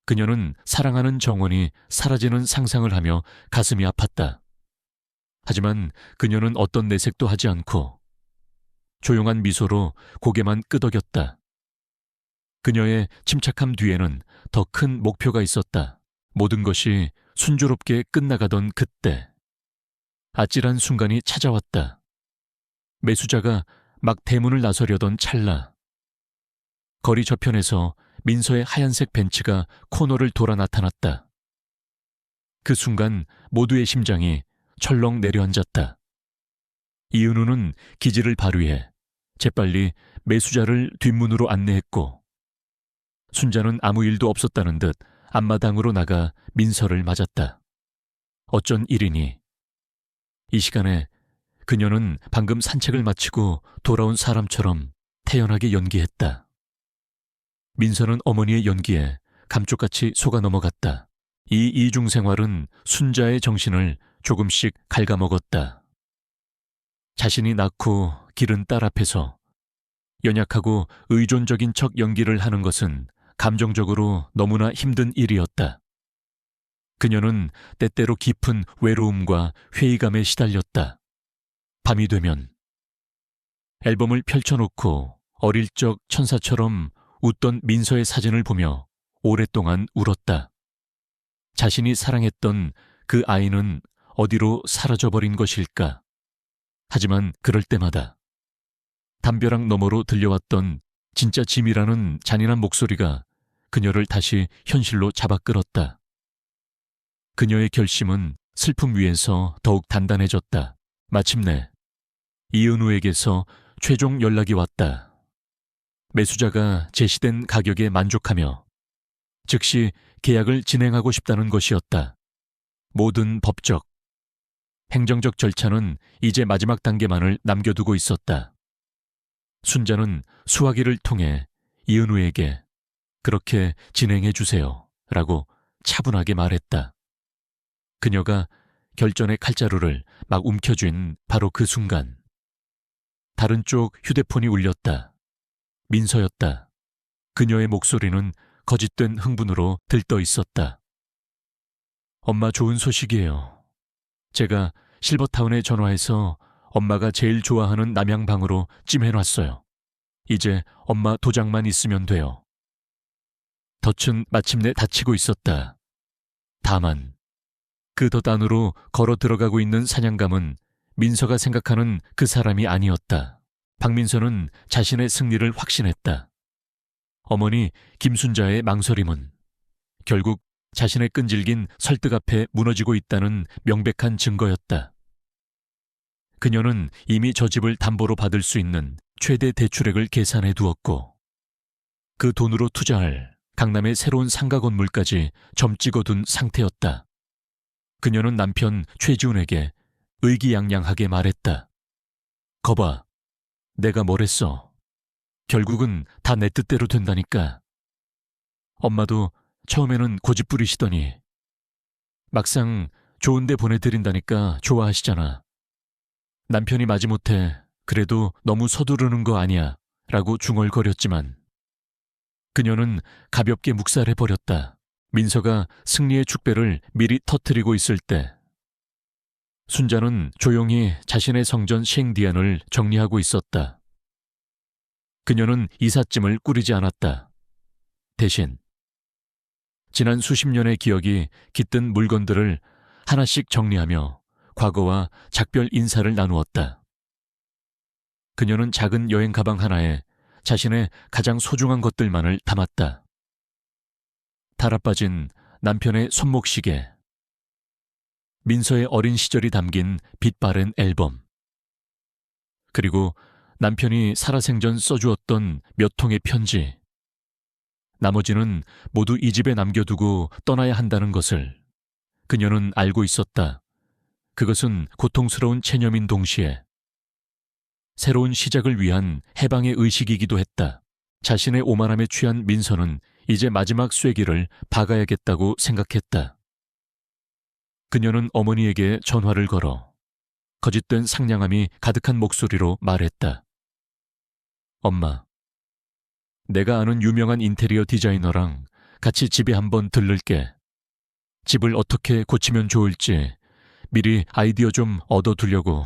그녀는 사랑하는 정원이 사라지는 상상을 하며 가슴이 아팠다. 하지만 그녀는 어떤 내색도 하지 않고 조용한 미소로 고개만 끄덕였다. 그녀의 침착함 뒤에는 더 큰 목표가 있었다. 모든 것이 순조롭게 끝나가던 그때 아찔한 순간이 찾아왔다. 매수자가 막 대문을 나서려던 찰나 거리 저편에서 민서의 하얀색 벤츠가 코너를 돌아 나타났다. 그 순간 모두의 심장이 철렁 내려앉았다. 이은우는 기지를 발휘해 재빨리 매수자를 뒷문으로 안내했고 순자는 아무 일도 없었다는 듯 앞마당으로 나가 민서를 맞았다. 어쩐 일이니? 이 시간에 그녀는 방금 산책을 마치고 돌아온 사람처럼 태연하게 연기했다. 민서는 어머니의 연기에 감쪽같이 속아 넘어갔다. 이 이중생활은 순자의 정신을 조금씩 갉아먹었다. 자신이 낳고 기른 딸 앞에서 연약하고 의존적인 척 연기를 하는 것은 감정적으로 너무나 힘든 일이었다. 그녀는 때때로 깊은 외로움과 회의감에 시달렸다. 밤이 되면 앨범을 펼쳐놓고 어릴 적 천사처럼 웃던 민서의 사진을 보며 오랫동안 울었다. 자신이 사랑했던 그 아이는 어디로 사라져버린 것일까? 하지만 그럴 때마다 담벼락 너머로 들려왔던 진짜 짐이라는 잔인한 목소리가 그녀를 다시 현실로 잡아 끌었다. 그녀의 결심은 슬픔 위에서 더욱 단단해졌다. 마침내 이은우에게서 최종 연락이 왔다. 매수자가 제시된 가격에 만족하며 즉시 계약을 진행하고 싶다는 것이었다. 모든 법적, 행정적 절차는 이제 마지막 단계만을 남겨두고 있었다. 순자는 수화기를 통해 이은우에게 그렇게 진행해 주세요 라고 차분하게 말했다. 그녀가 결전의 칼자루를 막 움켜쥔 바로 그 순간 다른 쪽 휴대폰이 울렸다. 민서였다. 그녀의 목소리는 거짓된 흥분으로 들떠 있었다. 엄마 좋은 소식이에요. 제가 실버타운에 전화해서 엄마가 제일 좋아하는 남양방으로 찜해놨어요. 이제 엄마 도장만 있으면 돼요. 덫은 마침내 닫히고 있었다. 다만 그 덫 안으로 걸어 들어가고 있는 사냥감은 민서가 생각하는 그 사람이 아니었다. 박민서는 자신의 승리를 확신했다. 어머니 김순자의 망설임은 결국 자신의 끈질긴 설득 앞에 무너지고 있다는 명백한 증거였다. 그녀는 이미 저 집을 담보로 받을 수 있는 최대 대출액을 계산해 두었고 그 돈으로 투자할 강남의 새로운 상가 건물까지 점 찍어둔 상태였다. 그녀는 남편 최지훈에게 의기양양하게 말했다. 거봐, 내가 뭘 했어. 결국은 다 내 뜻대로 된다니까. 엄마도 처음에는 고집 부리시더니 막상 좋은 데 보내드린다니까 좋아하시잖아. 남편이 마지못해 그래도 너무 서두르는 거 아니야 라고 중얼거렸지만 그녀는 가볍게 묵살해버렸다. 민서가 승리의 축배를 미리 터뜨리고 있을 때 순자는 조용히 자신의 성전 쉥디안을 정리하고 있었다. 그녀는 이삿짐을 꾸리지 않았다. 대신 지난 수십 년의 기억이 깃든 물건들을 하나씩 정리하며 과거와 작별 인사를 나누었다. 그녀는 작은 여행 가방 하나에 자신의 가장 소중한 것들만을 담았다. 달아빠진 남편의 손목시계, 민서의 어린 시절이 담긴 빛 바랜 앨범, 그리고 남편이 살아생전 써주었던 몇 통의 편지. 나머지는 모두 이 집에 남겨두고 떠나야 한다는 것을 그녀는 알고 있었다. 그것은 고통스러운 체념인 동시에 새로운 시작을 위한 해방의 의식이기도 했다. 자신의 오만함에 취한 민서는 이제 마지막 쐐기를 박아야겠다고 생각했다. 그녀는 어머니에게 전화를 걸어 거짓된 상냥함이 가득한 목소리로 말했다. 엄마, 내가 아는 유명한 인테리어 디자이너랑 같이 집에 한번 들를게. 집을 어떻게 고치면 좋을지 미리 아이디어 좀 얻어두려고.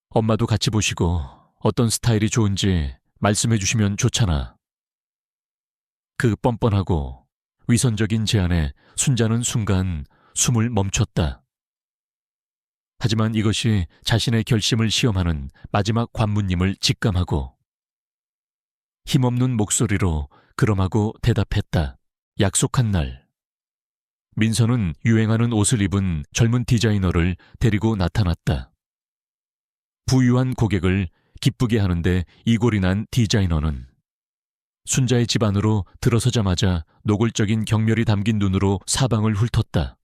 엄마도 같이 보시고 어떤 스타일이 좋은지 말씀해 주시면 좋잖아. 그 뻔뻔하고 위선적인 제안에 순자는 순간 숨을 멈췄다. 하지만 이것이 자신의 결심을 시험하는 마지막 관문임을 직감하고 힘없는 목소리로 그럼하고 대답했다. 약속한 날 민서는 유행하는 옷을 입은 젊은 디자이너를 데리고 나타났다. 부유한 고객을 기쁘게 하는데 이골이 난 디자이너는 순자의 집 안으로 들어서자마자 노골적인 경멸이 담긴 눈으로 사방을 훑었다.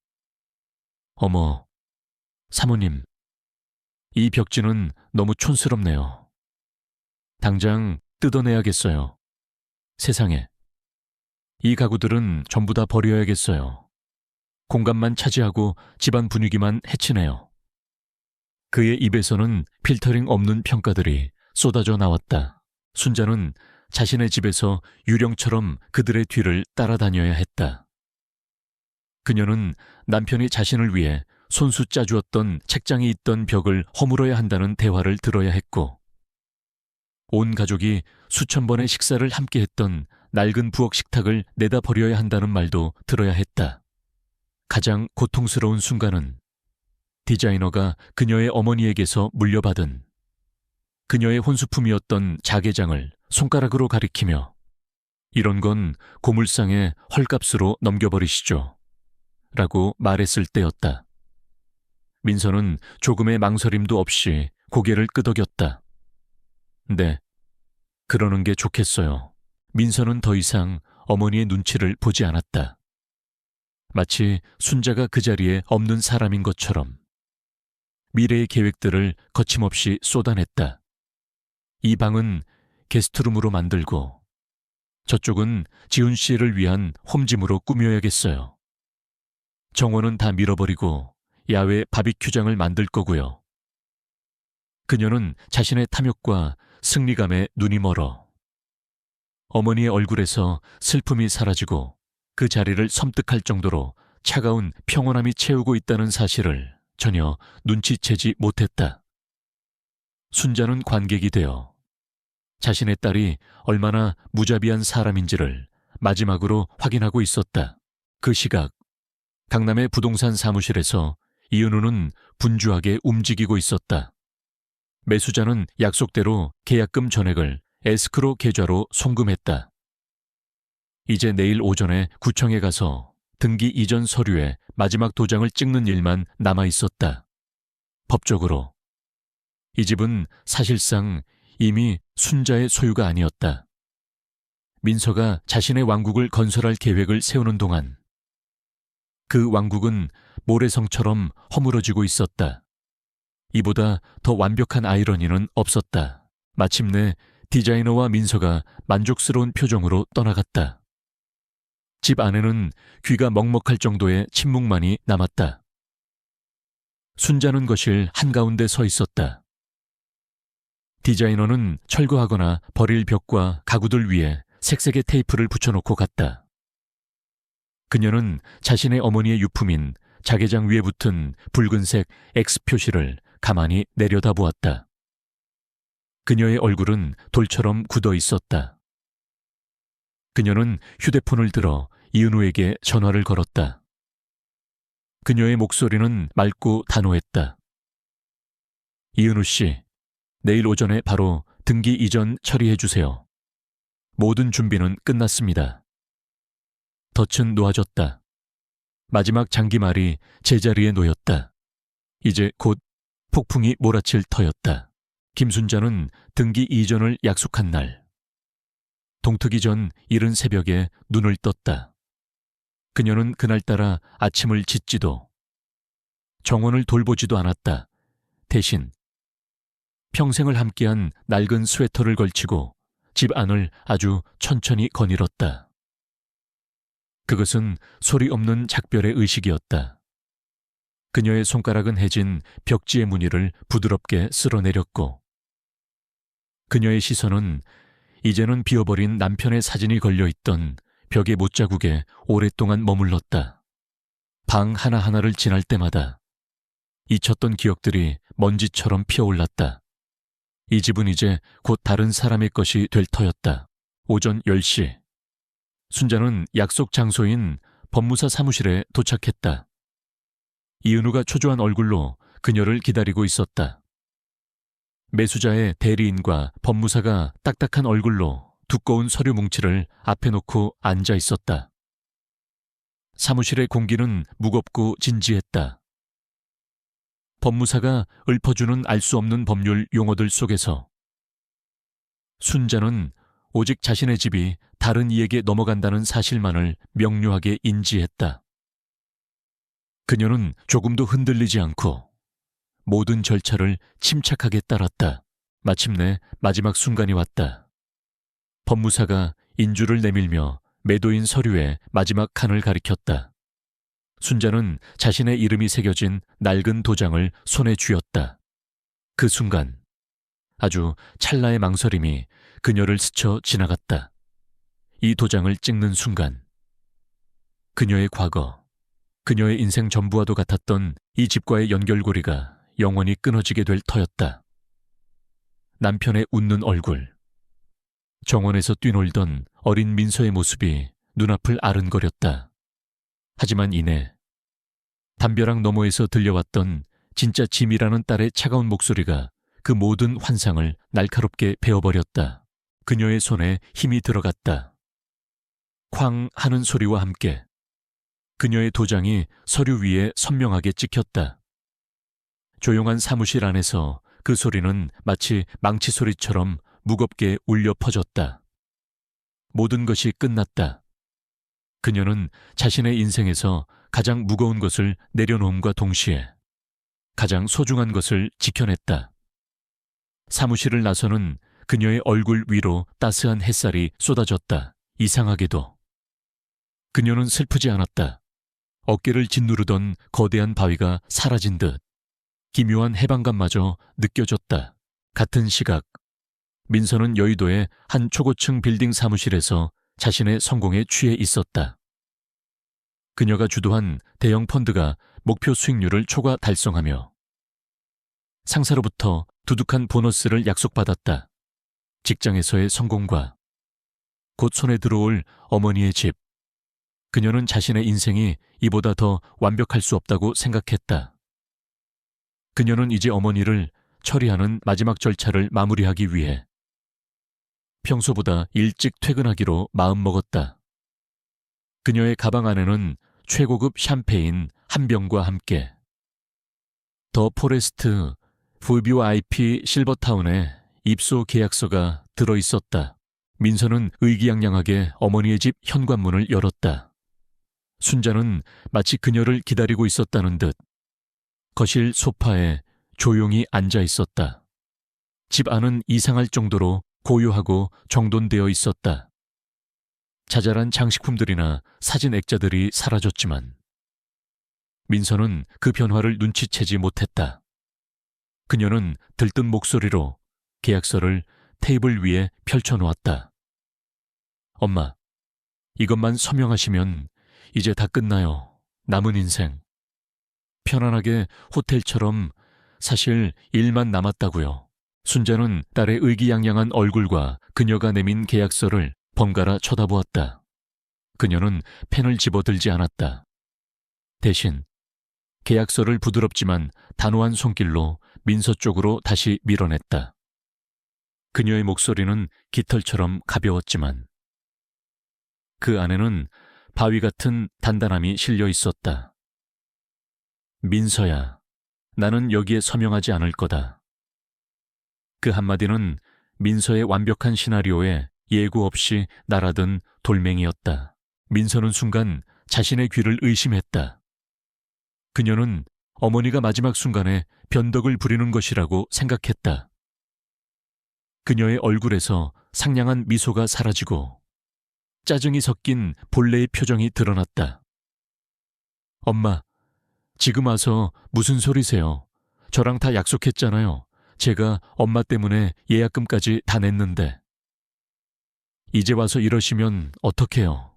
어머, 사모님, 이 벽지는 너무 촌스럽네요. 당장 뜯어내야겠어요. 세상에, 이 가구들은 전부 다 버려야겠어요. 공간만 차지하고 집안 분위기만 해치네요. 그의 입에서는 필터링 없는 평가들이 쏟아져 나왔다. 순자는 자신의 집에서 유령처럼 그들의 뒤를 따라다녀야 했다. 그녀는 남편이 자신을 위해 손수 짜주었던 책장이 있던 벽을 허물어야 한다는 대화를 들어야 했고 온 가족이 수천 번의 식사를 함께 했던 낡은 부엌 식탁을 내다 버려야 한다는 말도 들어야 했다. 가장 고통스러운 순간은 디자이너가 그녀의 어머니에게서 물려받은 그녀의 혼수품이었던 자개장을 손가락으로 가리키며 이런 건 고물상의 헐값으로 넘겨버리시죠. 라고 말했을 때였다. 민서는 조금의 망설임도 없이 고개를 끄덕였다. 네, 그러는 게 좋겠어요. 민서는 더 이상 어머니의 눈치를 보지 않았다. 마치 순자가 그 자리에 없는 사람인 것처럼 미래의 계획들을 거침없이 쏟아냈다. 이 방은 게스트룸으로 만들고 저쪽은 지훈 씨를 위한 홈짐으로 꾸며야겠어요. 정원은 다 밀어버리고 야외 바비큐장을 만들 거고요. 그녀는 자신의 탐욕과 승리감에 눈이 멀어 어머니의 얼굴에서 슬픔이 사라지고 그 자리를 섬뜩할 정도로 차가운 평온함이 채우고 있다는 사실을 전혀 눈치채지 못했다. 순자는 관객이 되어 자신의 딸이 얼마나 무자비한 사람인지를 마지막으로 확인하고 있었다. 그 시각 강남의 부동산 사무실에서 이은우는 분주하게 움직이고 있었다. 매수자는 약속대로 계약금 전액을 에스크로 계좌로 송금했다. 이제 내일 오전에 구청에 가서 등기 이전 서류에 마지막 도장을 찍는 일만 남아 있었다. 법적으로 이 집은 사실상 이미 순자의 소유가 아니었다. 민서가 자신의 왕국을 건설할 계획을 세우는 동안 그 왕국은 모래성처럼 허물어지고 있었다. 이보다 더 완벽한 아이러니는 없었다. 마침내 디자이너와 민서가 만족스러운 표정으로 떠나갔다. 집 안에는 귀가 먹먹할 정도의 침묵만이 남았다. 순자는 거실 한가운데 서 있었다. 디자이너는 철거하거나 버릴 벽과 가구들 위에 색색의 테이프를 붙여놓고 갔다. 그녀는 자신의 어머니의 유품인 자개장 위에 붙은 붉은색 X 표시를 가만히 내려다보았다. 그녀의 얼굴은 돌처럼 굳어 있었다. 그녀는 휴대폰을 들어 이은우에게 전화를 걸었다. 그녀의 목소리는 맑고 단호했다. 이은우 씨, 내일 오전에 바로 등기 이전 처리해 주세요. 모든 준비는 끝났습니다. 덫은 놓아졌다. 마지막 장기말이 제자리에 놓였다. 이제 곧 폭풍이 몰아칠 터였다. 김순자는 등기 이전을 약속한 날, 동트기 전 이른 새벽에 눈을 떴다. 그녀는 그날따라 아침을 짓지도 정원을 돌보지도 않았다. 대신 평생을 함께한 낡은 스웨터를 걸치고 집 안을 아주 천천히 거닐었다. 그것은 소리 없는 작별의 의식이었다. 그녀의 손가락은 해진 벽지의 무늬를 부드럽게 쓸어내렸고 그녀의 시선은 이제는 비어버린 남편의 사진이 걸려있던 벽의 못자국에 오랫동안 머물렀다. 방 하나하나를 지날 때마다 잊혔던 기억들이 먼지처럼 피어올랐다. 이 집은 이제 곧 다른 사람의 것이 될 터였다. 오전 10시. 순자는 약속 장소인 법무사 사무실에 도착했다. 이은우가 초조한 얼굴로 그녀를 기다리고 있었다. 매수자의 대리인과 법무사가 딱딱한 얼굴로 두꺼운 서류 뭉치를 앞에 놓고 앉아 있었다. 사무실의 공기는 무겁고 진지했다. 법무사가 읊어주는 알 수 없는 법률 용어들 속에서 순자는 오직 자신의 집이 다른 이에게 넘어간다는 사실만을 명료하게 인지했다. 그녀는 조금도 흔들리지 않고 모든 절차를 침착하게 따랐다. 마침내 마지막 순간이 왔다. 법무사가 인주를 내밀며 매도인 서류에 마지막 칸을 가리켰다. 순자는 자신의 이름이 새겨진 낡은 도장을 손에 쥐었다. 그 순간 아주 찰나의 망설임이 그녀를 스쳐 지나갔다. 이 도장을 찍는 순간 그녀의 과거, 그녀의 인생 전부와도 같았던 이 집과의 연결고리가 영원히 끊어지게 될 터였다. 남편의 웃는 얼굴, 정원에서 뛰놀던 어린 민서의 모습이 눈앞을 아른거렸다. 하지만 이내 담벼락 너머에서 들려왔던 진짜 짐이라는 딸의 차가운 목소리가 그 모든 환상을 날카롭게 베어버렸다. 그녀의 손에 힘이 들어갔다. 쾅 하는 소리와 함께 그녀의 도장이 서류 위에 선명하게 찍혔다. 조용한 사무실 안에서 그 소리는 마치 망치 소리처럼 무겁게 울려 퍼졌다. 모든 것이 끝났다. 그녀는 자신의 인생에서 가장 무거운 것을 내려놓음과 동시에 가장 소중한 것을 지켜냈다. 사무실을 나서는 그녀의 얼굴 위로 따스한 햇살이 쏟아졌다. 이상하게도 그녀는 슬프지 않았다. 어깨를 짓누르던 거대한 바위가 사라진 듯 기묘한 해방감마저 느껴졌다. 같은 시각 민서는 여의도의 한 초고층 빌딩 사무실에서 자신의 성공에 취해 있었다. 그녀가 주도한 대형 펀드가 목표 수익률을 초과 달성하며 상사로부터 두둑한 보너스를 약속받았다. 직장에서의 성공과 곧 손에 들어올 어머니의 집. 그녀는 자신의 인생이 이보다 더 완벽할 수 없다고 생각했다. 그녀는 이제 어머니를 처리하는 마지막 절차를 마무리하기 위해 평소보다 일찍 퇴근하기로 마음먹었다. 그녀의 가방 안에는 최고급 샴페인 한 병과 함께 더 포레스트 VVIP 실버타운의 입소 계약서가 들어있었다. 민서는 의기양양하게 어머니의 집 현관문을 열었다. 순자는 마치 그녀를 기다리고 있었다는 듯 거실 소파에 조용히 앉아 있었다. 집 안은 이상할 정도로 고요하고 정돈되어 있었다. 자잘한 장식품들이나 사진 액자들이 사라졌지만 민서는 그 변화를 눈치채지 못했다. 그녀는 들뜬 목소리로 계약서를 테이블 위에 펼쳐놓았다. 엄마, 이것만 서명하시면 이제 다 끝나요. 남은 인생. 편안하게 호텔처럼 사실 일만 남았다고요. 순자는 딸의 의기양양한 얼굴과 그녀가 내민 계약서를 번갈아 쳐다보았다. 그녀는 펜을 집어들지 않았다. 대신 계약서를 부드럽지만 단호한 손길로 민서 쪽으로 다시 밀어냈다. 그녀의 목소리는 깃털처럼 가벼웠지만 그 안에는 바위 같은 단단함이 실려 있었다. 민서야, 나는 여기에 서명하지 않을 거다. 그 한마디는 민서의 완벽한 시나리오에 예고 없이 날아든 돌멩이였다. 민서는 순간 자신의 귀를 의심했다. 그녀는 어머니가 마지막 순간에 변덕을 부리는 것이라고 생각했다. 그녀의 얼굴에서 상냥한 미소가 사라지고 짜증이 섞인 본래의 표정이 드러났다. 엄마, 지금 와서 무슨 소리세요? 저랑 다 약속했잖아요. 제가 엄마 때문에 예약금까지 다 냈는데. 이제 와서 이러시면 어떡해요?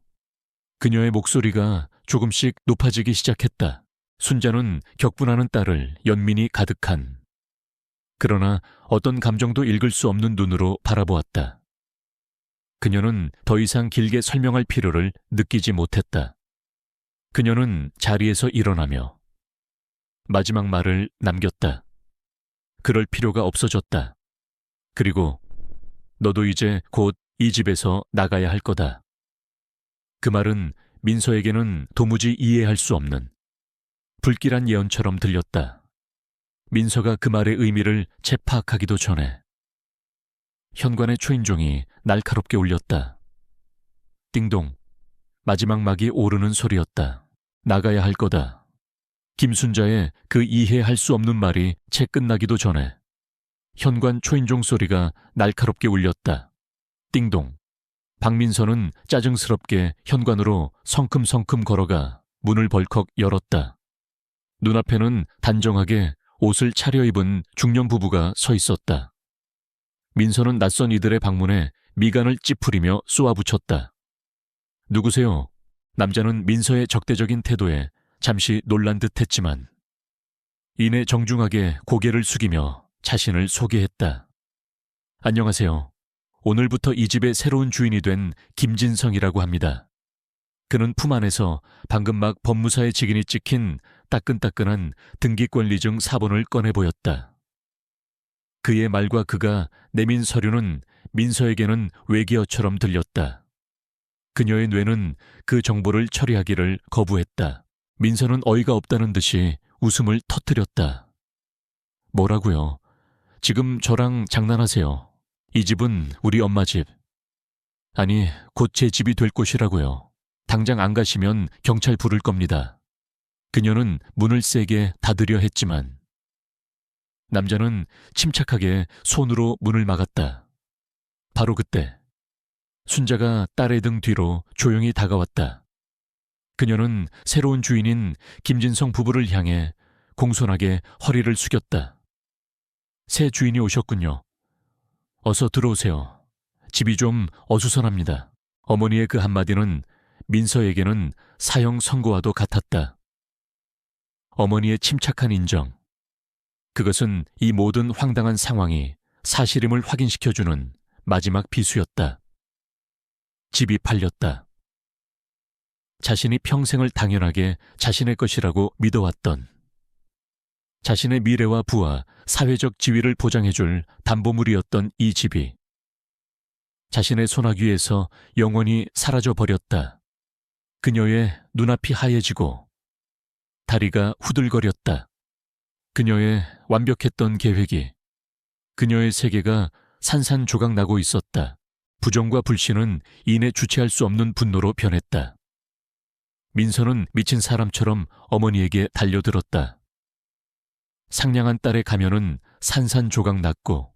그녀의 목소리가 조금씩 높아지기 시작했다. 순자는 격분하는 딸을 연민이 가득한 그러나 어떤 감정도 읽을 수 없는 눈으로 바라보았다. 그녀는 더 이상 길게 설명할 필요를 느끼지 못했다. 그녀는 자리에서 일어나며 마지막 말을 남겼다. 그럴 필요가 없어졌다. 그리고 너도 이제 곧 이 집에서 나가야 할 거다. 그 말은 민서에게는 도무지 이해할 수 없는 불길한 예언처럼 들렸다. 민서가 그 말의 의미를 재파악하기도 전에 현관의 초인종이 날카롭게 울렸다. 띵동, 마지막 막이 오르는 소리였다. 나가야 할 거다. 김순자의 그 이해할 수 없는 말이 채 끝나기도 전에 현관 초인종 소리가 날카롭게 울렸다. 띵동. 박민서는 짜증스럽게 현관으로 성큼성큼 걸어가 문을 벌컥 열었다. 눈앞에는 단정하게 옷을 차려입은 중년 부부가 서 있었다. 민서는 낯선 이들의 방문에 미간을 찌푸리며 쏘아붙였다. 누구세요? 남자는 민서의 적대적인 태도에 잠시 놀란 듯 했지만 이내 정중하게 고개를 숙이며 자신을 소개했다. 안녕하세요. 오늘부터 이 집의 새로운 주인이 된 김진성이라고 합니다. 그는 품 안에서 방금 막 법무사의 직인이 찍힌 따끈따끈한 등기권리증 사본을 꺼내 보였다. 그의 말과 그가 내민 서류는 민서에게는 외계어처럼 들렸다. 그녀의 뇌는 그 정보를 처리하기를 거부했다. 민서는 어이가 없다는 듯이 웃음을 터뜨렸다. 뭐라고요? 지금 저랑 장난하세요. 이 집은 우리 엄마 집. 아니, 곧 제 집이 될 곳이라고요. 당장 안 가시면 경찰 부를 겁니다. 그녀는 문을 세게 닫으려 했지만 남자는 침착하게 손으로 문을 막았다. 바로 그때 순자가 딸의 등 뒤로 조용히 다가왔다. 그녀는 새로운 주인인 김진성 부부를 향해 공손하게 허리를 숙였다. 새 주인이 오셨군요. 어서 들어오세요. 집이 좀 어수선합니다. 어머니의 그 한마디는 민서에게는 사형 선고와도 같았다. 어머니의 침착한 인정. 그것은 이 모든 황당한 상황이 사실임을 확인시켜주는 마지막 비수였다. 집이 팔렸다. 자신이 평생을 당연하게 자신의 것이라고 믿어왔던, 자신의 미래와 부와 사회적 지위를 보장해줄 담보물이었던 이 집이 자신의 소나귀에서 영원히 사라져버렸다. 그녀의 눈앞이 하얘지고 다리가 후들거렸다. 그녀의 완벽했던 계획이, 그녀의 세계가 산산조각 나고 있었다. 부정과 불신은 이내 주체할 수 없는 분노로 변했다. 민서는 미친 사람처럼 어머니에게 달려들었다. 상냥한 딸의 가면은 산산조각 났고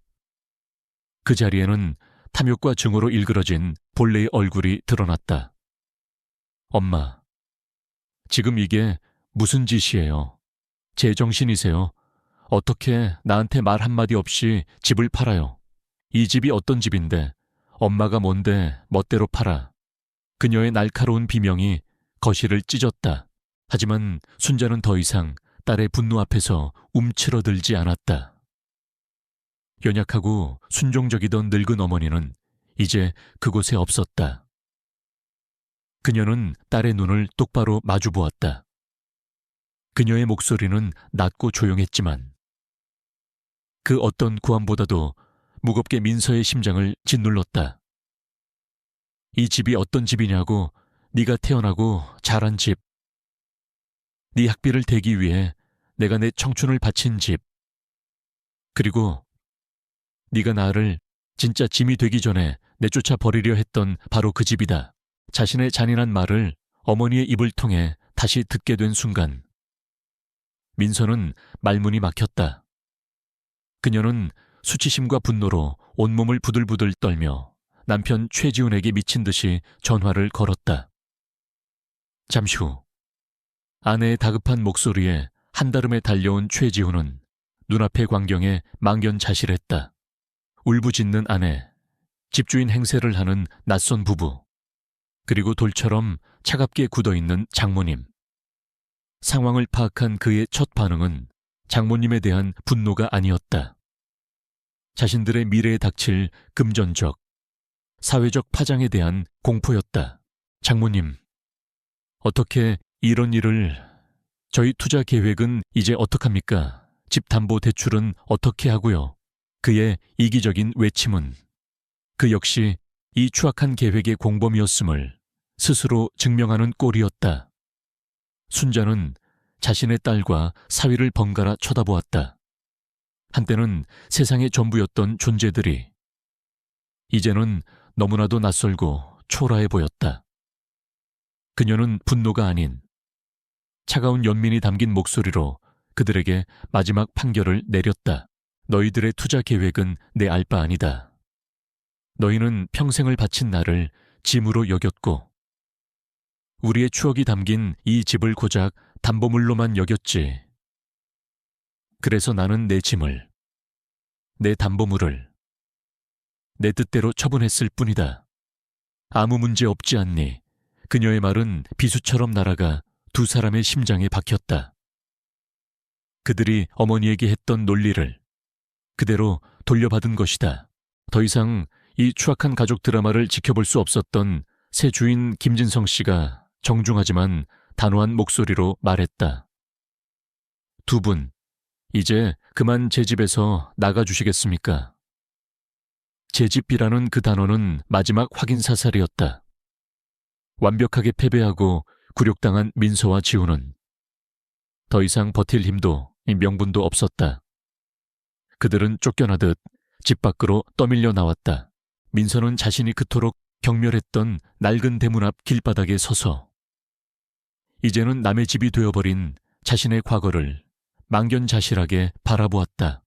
그 자리에는 탐욕과 증오로 일그러진 본래의 얼굴이 드러났다. 엄마, 지금 이게 무슨 짓이에요? 제정신이세요? 어떻게 나한테 말 한마디 없이 집을 팔아요? 이 집이 어떤 집인데 엄마가 뭔데 멋대로 팔아. 그녀의 날카로운 비명이 거실을 찢었다. 하지만 순자는 더 이상 딸의 분노 앞에서 움츠러들지 않았다. 연약하고 순종적이던 늙은 어머니는 이제 그곳에 없었다. 그녀는 딸의 눈을 똑바로 마주 보았다. 그녀의 목소리는 낮고 조용했지만 그 어떤 구함보다도 무겁게 민서의 심장을 짓눌렀다. 이 집이 어떤 집이냐고, 네가 태어나고 자란 집, 네 학비를 대기 위해 내가 내 청춘을 바친 집, 그리고 네가 나를 진짜 짐이 되기 전에 내쫓아 버리려 했던 바로 그 집이다. 자신의 잔인한 말을 어머니의 입을 통해 다시 듣게 된 순간 민서는 말문이 막혔다. 그녀는 수치심과 분노로 온몸을 부들부들 떨며 남편 최지훈에게 미친 듯이 전화를 걸었다. 잠시 후 아내의 다급한 목소리에 한달음에 달려온 최지훈은 눈앞의 광경에 망연자실했다. 울부짖는 아내, 집주인 행세를 하는 낯선 부부, 그리고 돌처럼 차갑게 굳어있는 장모님. 상황을 파악한 그의 첫 반응은 장모님에 대한 분노가 아니었다. 자신들의 미래에 닥칠 금전적, 사회적 파장에 대한 공포였다. 장모님, 어떻게 이런 일을... 저희 투자 계획은 이제 어떡합니까? 집 담보 대출은 어떻게 하고요? 그의 이기적인 외침은 그 역시 이 추악한 계획의 공범이었음을 스스로 증명하는 꼴이었다. 순자는 자신의 딸과 사위를 번갈아 쳐다보았다. 한때는 세상의 전부였던 존재들이 이제는 너무나도 낯설고 초라해 보였다. 그녀는 분노가 아닌 차가운 연민이 담긴 목소리로 그들에게 마지막 판결을 내렸다. 너희들의 투자 계획은 내 알 바 아니다. 너희는 평생을 바친 나를 짐으로 여겼고 우리의 추억이 담긴 이 집을 고작 담보물로만 여겼지. 그래서 나는 내 짐을, 내 담보물을 내 뜻대로 처분했을 뿐이다. 아무 문제 없지 않니? 그녀의 말은 비수처럼 날아가 두 사람의 심장에 박혔다. 그들이 어머니에게 했던 논리를 그대로 돌려받은 것이다. 더 이상 이 추악한 가족 드라마를 지켜볼 수 없었던 새 주인 김진성 씨가 정중하지만 단호한 목소리로 말했다. 두 분, 이제 그만 제 집에서 나가주시겠습니까? 제 집이라는 그 단어는 마지막 확인 사살이었다. 완벽하게 패배하고 굴욕당한 민서와 지훈은 더 이상 버틸 힘도 명분도 없었다. 그들은 쫓겨나듯 집 밖으로 떠밀려 나왔다. 민서는 자신이 그토록 경멸했던 낡은 대문 앞 길바닥에 서서 이제는 남의 집이 되어버린 자신의 과거를 망연자실하게 바라보았다.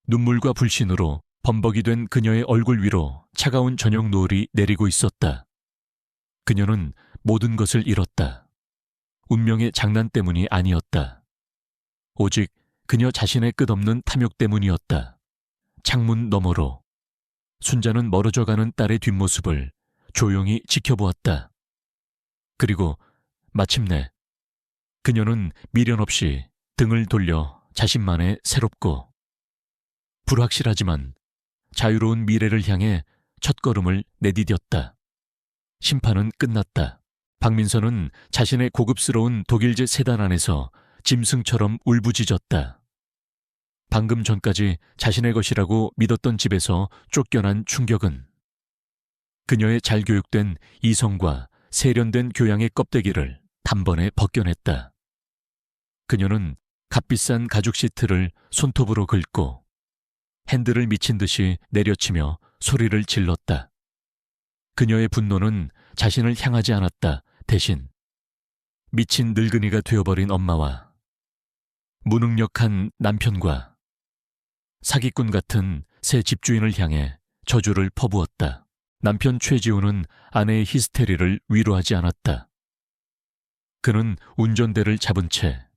눈물과 불신으로 범벅이 된 그녀의 얼굴 위로 차가운 저녁 노을이 내리고 있었다. 그녀는 모든 것을 잃었다. 운명의 장난 때문이 아니었다. 오직 그녀 자신의 끝없는 탐욕 때문이었다. 창문 너머로 순자는 멀어져가는 딸의 뒷모습을 조용히 지켜보았다. 그리고 마침내 그녀는 미련 없이 등을 돌려 자신만의 새롭고 불확실하지만 자유로운 미래를 향해 첫걸음을 내디뎠다. 심판은 끝났다. 박민서는 자신의 고급스러운 독일제 세단 안에서 짐승처럼 울부짖었다. 방금 전까지 자신의 것이라고 믿었던 집에서 쫓겨난 충격은 그녀의 잘 교육된 이성과 세련된 교양의 껍데기를 단번에 벗겨냈다. 그녀는 값비싼 가죽 시트를 손톱으로 긁고 핸들을 미친 듯이 내려치며 소리를 질렀다. 그녀의 분노는 자신을 향하지 않았다. 대신 미친 늙은이가 되어버린 엄마와 무능력한 남편과 사기꾼 같은 새 집주인을 향해 저주를 퍼부었다. 남편 최지우는 아내의 히스테리를 위로하지 않았다. 그는 운전대를 잡은 채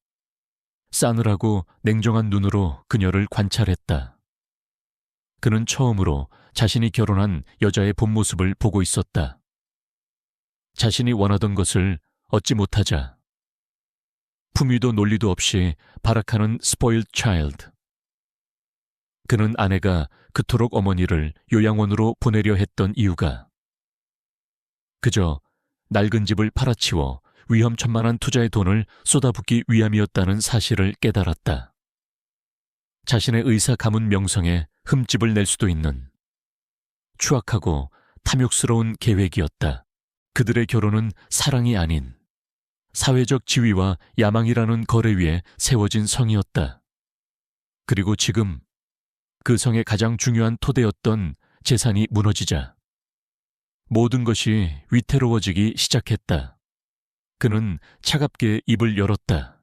싸늘하고 냉정한 눈으로 그녀를 관찰했다. 그는 처음으로 자신이 결혼한 여자의 본 모습을 보고 있었다. 자신이 원하던 것을 얻지 못하자 품위도 논리도 없이 발악하는 스포일드 차일드. 그는 아내가 그토록 어머니를 요양원으로 보내려 했던 이유가 그저 낡은 집을 팔아치워 위험천만한 투자의 돈을 쏟아붓기 위함이었다는 사실을 깨달았다. 자신의 의사 가문 명성에 흠집을 낼 수도 있는 추악하고 탐욕스러운 계획이었다. 그들의 결혼은 사랑이 아닌 사회적 지위와 야망이라는 거래 위에 세워진 성이었다. 그리고 지금 그 성의 가장 중요한 토대였던 재산이 무너지자 모든 것이 위태로워지기 시작했다. 그는 차갑게 입을 열었다.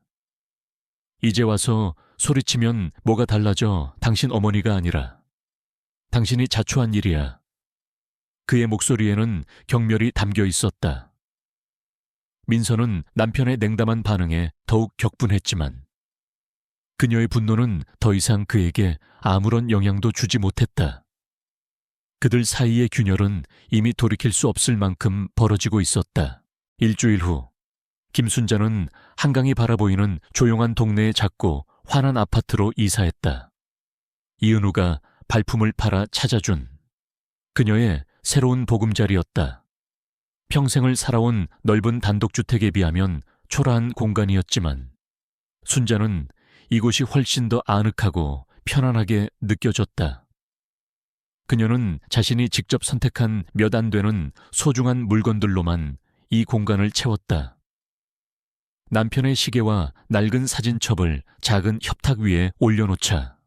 이제 와서 소리치면 뭐가 달라져 당신 어머니가 아니라 당신이 자초한 일이야. 그의 목소리에는 경멸이 담겨 있었다. 민서는 남편의 냉담한 반응에 더욱 격분했지만 그녀의 분노는 더 이상 그에게 아무런 영향도 주지 못했다. 그들 사이의 균열은 이미 돌이킬 수 없을 만큼 벌어지고 있었다. 일주일 후 김순자는 한강이 바라보이는 조용한 동네의 작고 환한 아파트로 이사했다. 이은우가 발품을 팔아 찾아준 그녀의 새로운 보금자리였다. 평생을 살아온 넓은 단독주택에 비하면 초라한 공간이었지만 순자는 이곳이 훨씬 더 아늑하고 편안하게 느껴졌다. 그녀는 자신이 직접 선택한 몇 안 되는 소중한 물건들로만 이 공간을 채웠다. 남편의 시계와 낡은 사진첩을 작은 협탁 위에 올려놓자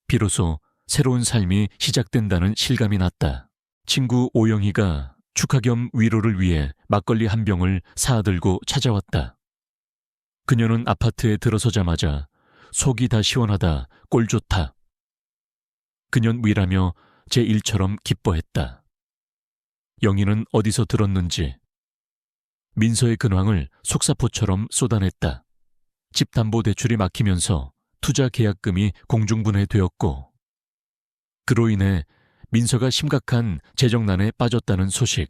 비로소 새로운 삶이 시작된다는 실감이 났다. 친구 오영희가 축하 겸 위로를 위해 막걸리 한 병을 사들고 찾아왔다. 그녀는 아파트에 들어서자마자 속이 다 시원하다, 꼴 좋다. 그년 위라며 제 일처럼 기뻐했다. 영희는 어디서 들었는지 민서의 근황을 속사포처럼 쏟아냈다. 집담보대출이 막히면서 투자 계약금이 공중분해되었고 그로 인해 민서가 심각한 재정난에 빠졌다는 소식,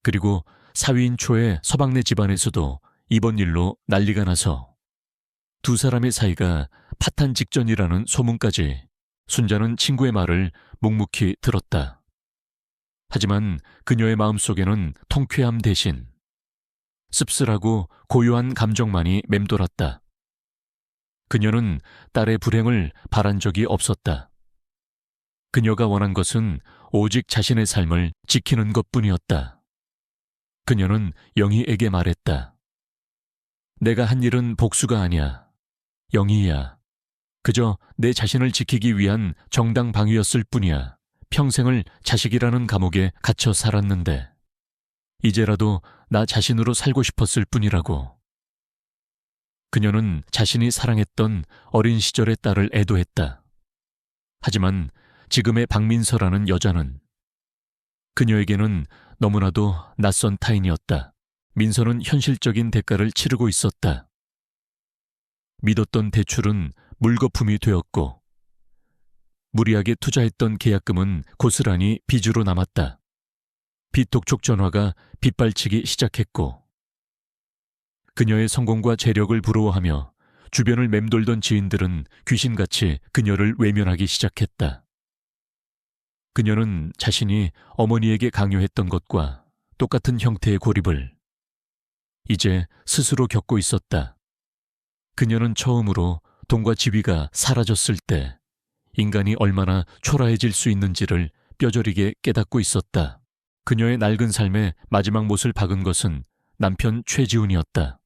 그리고 사위인 초의 서방네 집안에서도 이번 일로 난리가 나서 두 사람의 사이가 파탄 직전이라는 소문까지 순자는 친구의 말을 묵묵히 들었다. 하지만 그녀의 마음속에는 통쾌함 대신 씁쓸하고 고요한 감정만이 맴돌았다. 그녀는 딸의 불행을 바란 적이 없었다. 그녀가 원한 것은 오직 자신의 삶을 지키는 것뿐이었다. 그녀는 영희에게 말했다. 내가 한 일은 복수가 아니야. 영희야. 그저 내 자신을 지키기 위한 정당 방위였을 뿐이야. 평생을 자식이라는 감옥에 갇혀 살았는데 이제라도 나 자신으로 살고 싶었을 뿐이라고. 그녀는 자신이 사랑했던 어린 시절의 딸을 애도했다. 하지만 지금의 박민서라는 여자는 그녀에게는 너무나도 낯선 타인이었다. 민서는 현실적인 대가를 치르고 있었다. 믿었던 대출은 물거품이 되었고 무리하게 투자했던 계약금은 고스란히 빚으로 남았다. 빚독촉 전화가 빗발치기 시작했고 그녀의 성공과 재력을 부러워하며 주변을 맴돌던 지인들은 귀신같이 그녀를 외면하기 시작했다. 그녀는 자신이 어머니에게 강요했던 것과 똑같은 형태의 고립을 이제 스스로 겪고 있었다. 그녀는 처음으로 돈과 지위가 사라졌을 때 인간이 얼마나 초라해질 수 있는지를 뼈저리게 깨닫고 있었다. 그녀의 낡은 삶의 마지막 못을 박은 것은 남편 최지훈이었다.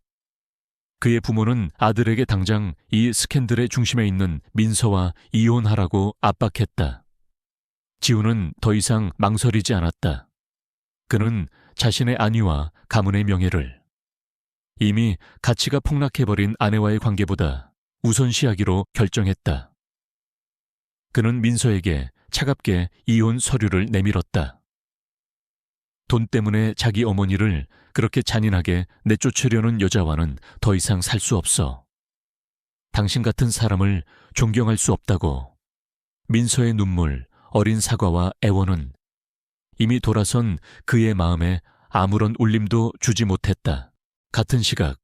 그의 부모는 아들에게 당장 이 스캔들의 중심에 있는 민서와 이혼하라고 압박했다. 지훈은 더 이상 망설이지 않았다. 그는 자신의 안위와 가문의 명예를 이미 가치가 폭락해버린 아내와의 관계보다 우선시하기로 결정했다. 그는 민서에게 차갑게 이혼 서류를 내밀었다. 돈 때문에 자기 어머니를 그렇게 잔인하게 내쫓으려는 여자와는 더 이상 살 수 없어. 당신 같은 사람을 존경할 수 없다고. 민서의 눈물, 어린 사과와 애원은 이미 돌아선 그의 마음에 아무런 울림도 주지 못했다. 같은 시각,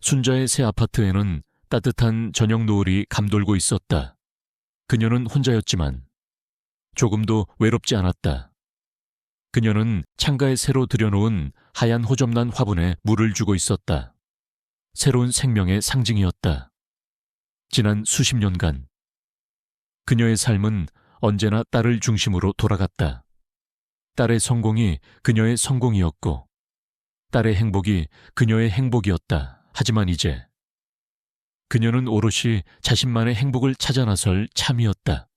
순자의 새 아파트에는 따뜻한 저녁 노을이 감돌고 있었다. 그녀는 혼자였지만 조금도 외롭지 않았다. 그녀는 창가에 새로 들여놓은 하얀 호접난 화분에 물을 주고 있었다. 새로운 생명의 상징이었다. 지난 수십 년간 그녀의 삶은 언제나 딸을 중심으로 돌아갔다. 딸의 성공이 그녀의 성공이었고 딸의 행복이 그녀의 행복이었다. 하지만 이제 그녀는 오롯이 자신만의 행복을 찾아 나설 참이었다.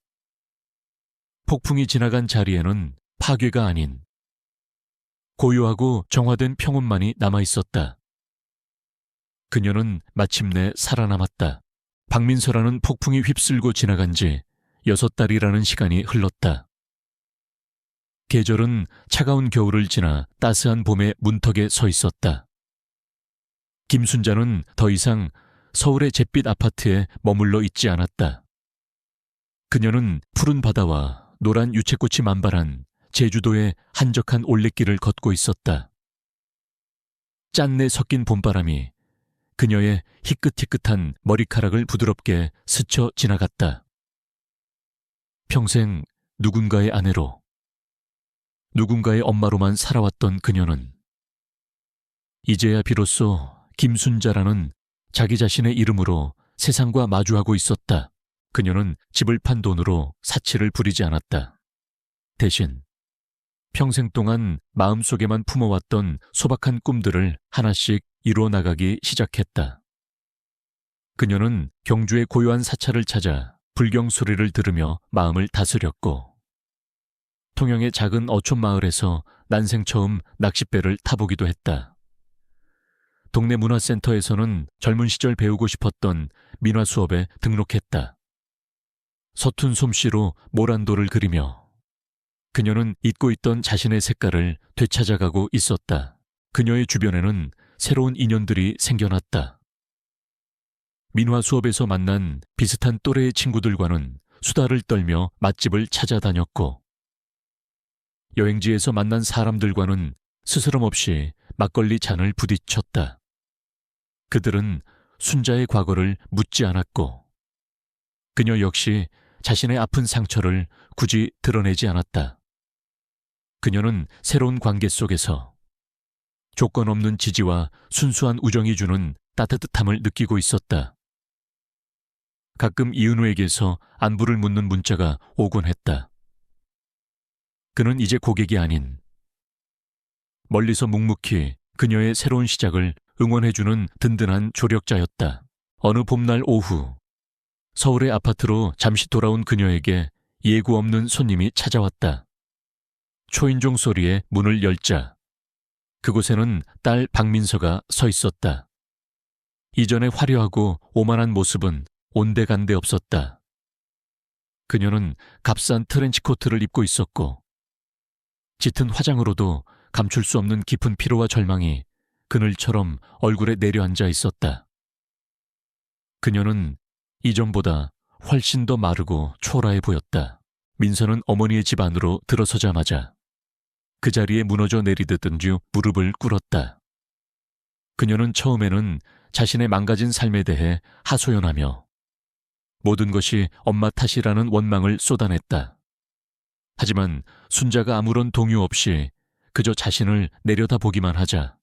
폭풍이 지나간 자리에는 파괴가 아닌 고요하고 정화된 평온만이 남아있었다. 그녀는 마침내 살아남았다. 박민서라는 폭풍이 휩쓸고 지나간 지 6달이라는 시간이 흘렀다. 계절은 차가운 겨울을 지나 따스한 봄의 문턱에 서 있었다. 김순자는 더 이상 서울의 잿빛 아파트에 머물러 있지 않았다. 그녀는 푸른 바다와 노란 유채꽃이 만발한 제주도의 한적한 올레길을 걷고 있었다. 짠내 섞인 봄바람이 그녀의 희끗희끗한 머리카락을 부드럽게 스쳐 지나갔다. 평생 누군가의 아내로, 누군가의 엄마로만 살아왔던 그녀는 이제야 비로소 김순자라는 자기 자신의 이름으로 세상과 마주하고 있었다. 그녀는 집을 판 돈으로 사치를 부리지 않았다. 대신 평생 동안 마음속에만 품어왔던 소박한 꿈들을 하나씩 이루어 나가기 시작했다. 그녀는 경주의 고요한 사찰을 찾아 불경 소리를 들으며 마음을 다스렸고 통영의 작은 어촌 마을에서 난생 처음 낚싯배를 타보기도 했다. 동네 문화센터에서는 젊은 시절 배우고 싶었던 민화 수업에 등록했다. 서툰 솜씨로 모란도를 그리며 그녀는 잊고 있던 자신의 색깔을 되찾아가고 있었다. 그녀의 주변에는 새로운 인연들이 생겨났다. 민화 수업에서 만난 비슷한 또래의 친구들과는 수다를 떨며 맛집을 찾아다녔고 여행지에서 만난 사람들과는 스스럼 없이 막걸리 잔을 부딪혔다. 그들은 순자의 과거를 묻지 않았고 그녀 역시 자신의 아픈 상처를 굳이 드러내지 않았다. 그녀는 새로운 관계 속에서 조건 없는 지지와 순수한 우정이 주는 따뜻함을 느끼고 있었다. 가끔 이은우에게서 안부를 묻는 문자가 오곤 했다. 그는 이제 고객이 아닌 멀리서 묵묵히 그녀의 새로운 시작을 응원해주는 든든한 조력자였다. 어느 봄날 오후 서울의 아파트로 잠시 돌아온 그녀에게 예고 없는 손님이 찾아왔다. 초인종 소리에 문을 열자 그곳에는 딸 박민서가 서 있었다. 이전의 화려하고 오만한 모습은 온데간데 없었다. 그녀는 값싼 트렌치코트를 입고 있었고 짙은 화장으로도 감출 수 없는 깊은 피로와 절망이 그늘처럼 얼굴에 내려앉아 있었다. 그녀는 이전보다 훨씬 더 마르고 초라해 보였다. 민서는 어머니의 집 안으로 들어서자마자 그 자리에 무너져 내리듯 든주 무릎을 꿇었다. 그녀는 처음에는 자신의 망가진 삶에 대해 하소연하며 모든 것이 엄마 탓이라는 원망을 쏟아냈다. 하지만 순자가 아무런 동요 없이 그저 자신을 내려다보기만 하자.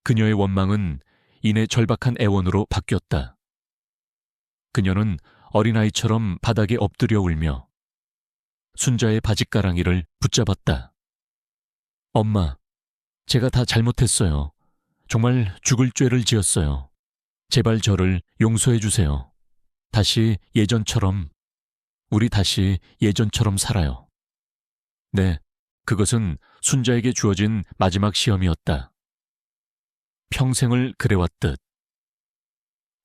그녀의 원망은 이내 절박한 애원으로 바뀌었다. 그녀는 어린아이처럼 바닥에 엎드려 울며 순자의 바짓가랑이를 붙잡았다. 엄마, 제가 다 잘못했어요. 정말 죽을 죄를 지었어요. 제발 저를 용서해 주세요. 우리 다시 예전처럼 살아요. 네, 그것은 순자에게 주어진 마지막 시험이었다. 평생을 그래왔듯.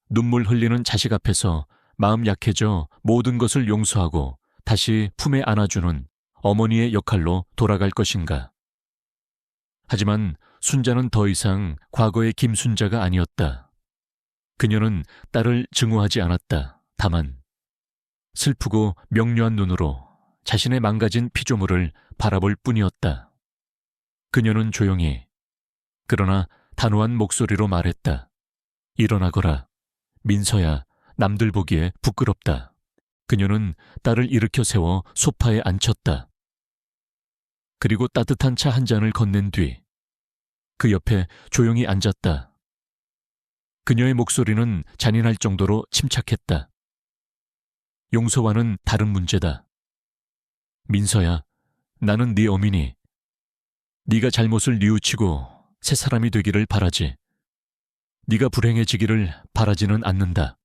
눈물 흘리는 자식 앞에서 마음 약해져 모든 것을 용서하고 다시 품에 안아주는 어머니의 역할로 돌아갈 것인가. 하지만 순자는 더 이상 과거의 김순자가 아니었다. 그녀는 딸을 증오하지 않았다. 다만 슬프고 명료한 눈으로 자신의 망가진 피조물을 바라볼 뿐이었다. 그녀는 조용히 그러나 단호한 목소리로 말했다. 일어나거라. 민서야, 남들 보기에 부끄럽다. 그녀는 딸을 일으켜 세워 소파에 앉혔다. 그리고 따뜻한 차 한 잔을 건넨 뒤 그 옆에 조용히 앉았다. 그녀의 목소리는 잔인할 정도로 침착했다. 용서와는 다른 문제다. 민서야, 나는 네 어미니. 네가 잘못을 뉘우치고 새 사람이 되기를 바라지. 네가 불행해지기를 바라지는 않는다.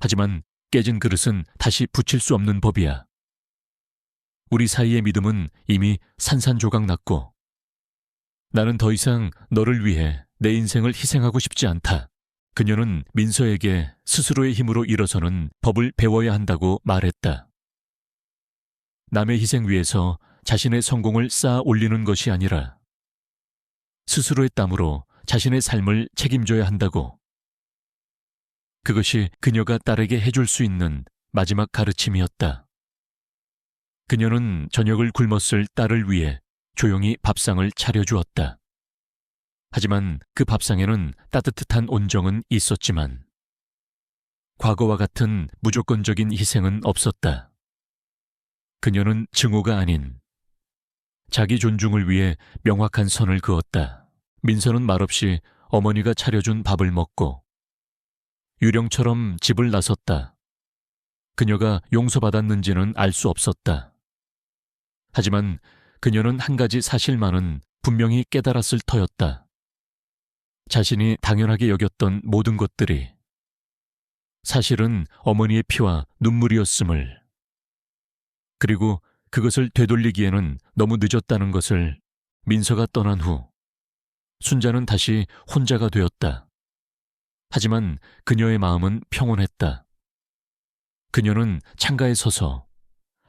하지만 깨진 그릇은 다시 붙일 수 없는 법이야. 우리 사이의 믿음은 이미 산산조각 났고 나는 더 이상 너를 위해 내 인생을 희생하고 싶지 않다. 그녀는 민서에게 스스로의 힘으로 일어서는 법을 배워야 한다고 말했다. 남의 희생 위에서 자신의 성공을 쌓아 올리는 것이 아니라 스스로의 땀으로 자신의 삶을 책임져야 한다고. 그것이 그녀가 딸에게 해줄 수 있는 마지막 가르침이었다. 그녀는 저녁을 굶었을 딸을 위해 조용히 밥상을 차려주었다. 하지만 그 밥상에는 따뜻한 온정은 있었지만 과거와 같은 무조건적인 희생은 없었다. 그녀는 증오가 아닌 자기 존중을 위해 명확한 선을 그었다. 민서는 말없이 어머니가 차려준 밥을 먹고 유령처럼 집을 나섰다. 그녀가 용서받았는지는 알 수 없었다. 하지만 그녀는 한 가지 사실만은 분명히 깨달았을 터였다. 자신이 당연하게 여겼던 모든 것들이 사실은 어머니의 피와 눈물이었음을, 그리고 그것을 되돌리기에는 너무 늦었다는 것을 민서가 떠난 후 순자는 다시 혼자가 되었다. 하지만 그녀의 마음은 평온했다. 그녀는 창가에 서서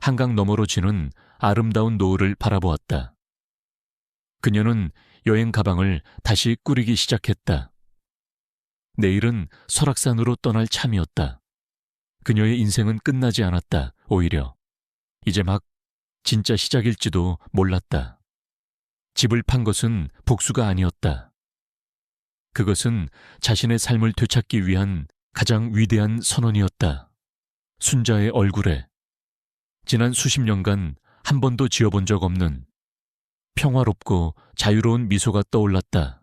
한강 너머로 지는 아름다운 노을을 바라보았다. 그녀는 여행 가방을 다시 꾸리기 시작했다. 내일은 설악산으로 떠날 참이었다. 그녀의 인생은 끝나지 않았다. 오히려 이제 막 진짜 시작일지도 몰랐다. 집을 판 것은 복수가 아니었다. 그것은 자신의 삶을 되찾기 위한 가장 위대한 선언이었다. 순자의 얼굴에 지난 수십 년간 한 번도 지어본 적 없는 평화롭고 자유로운 미소가 떠올랐다.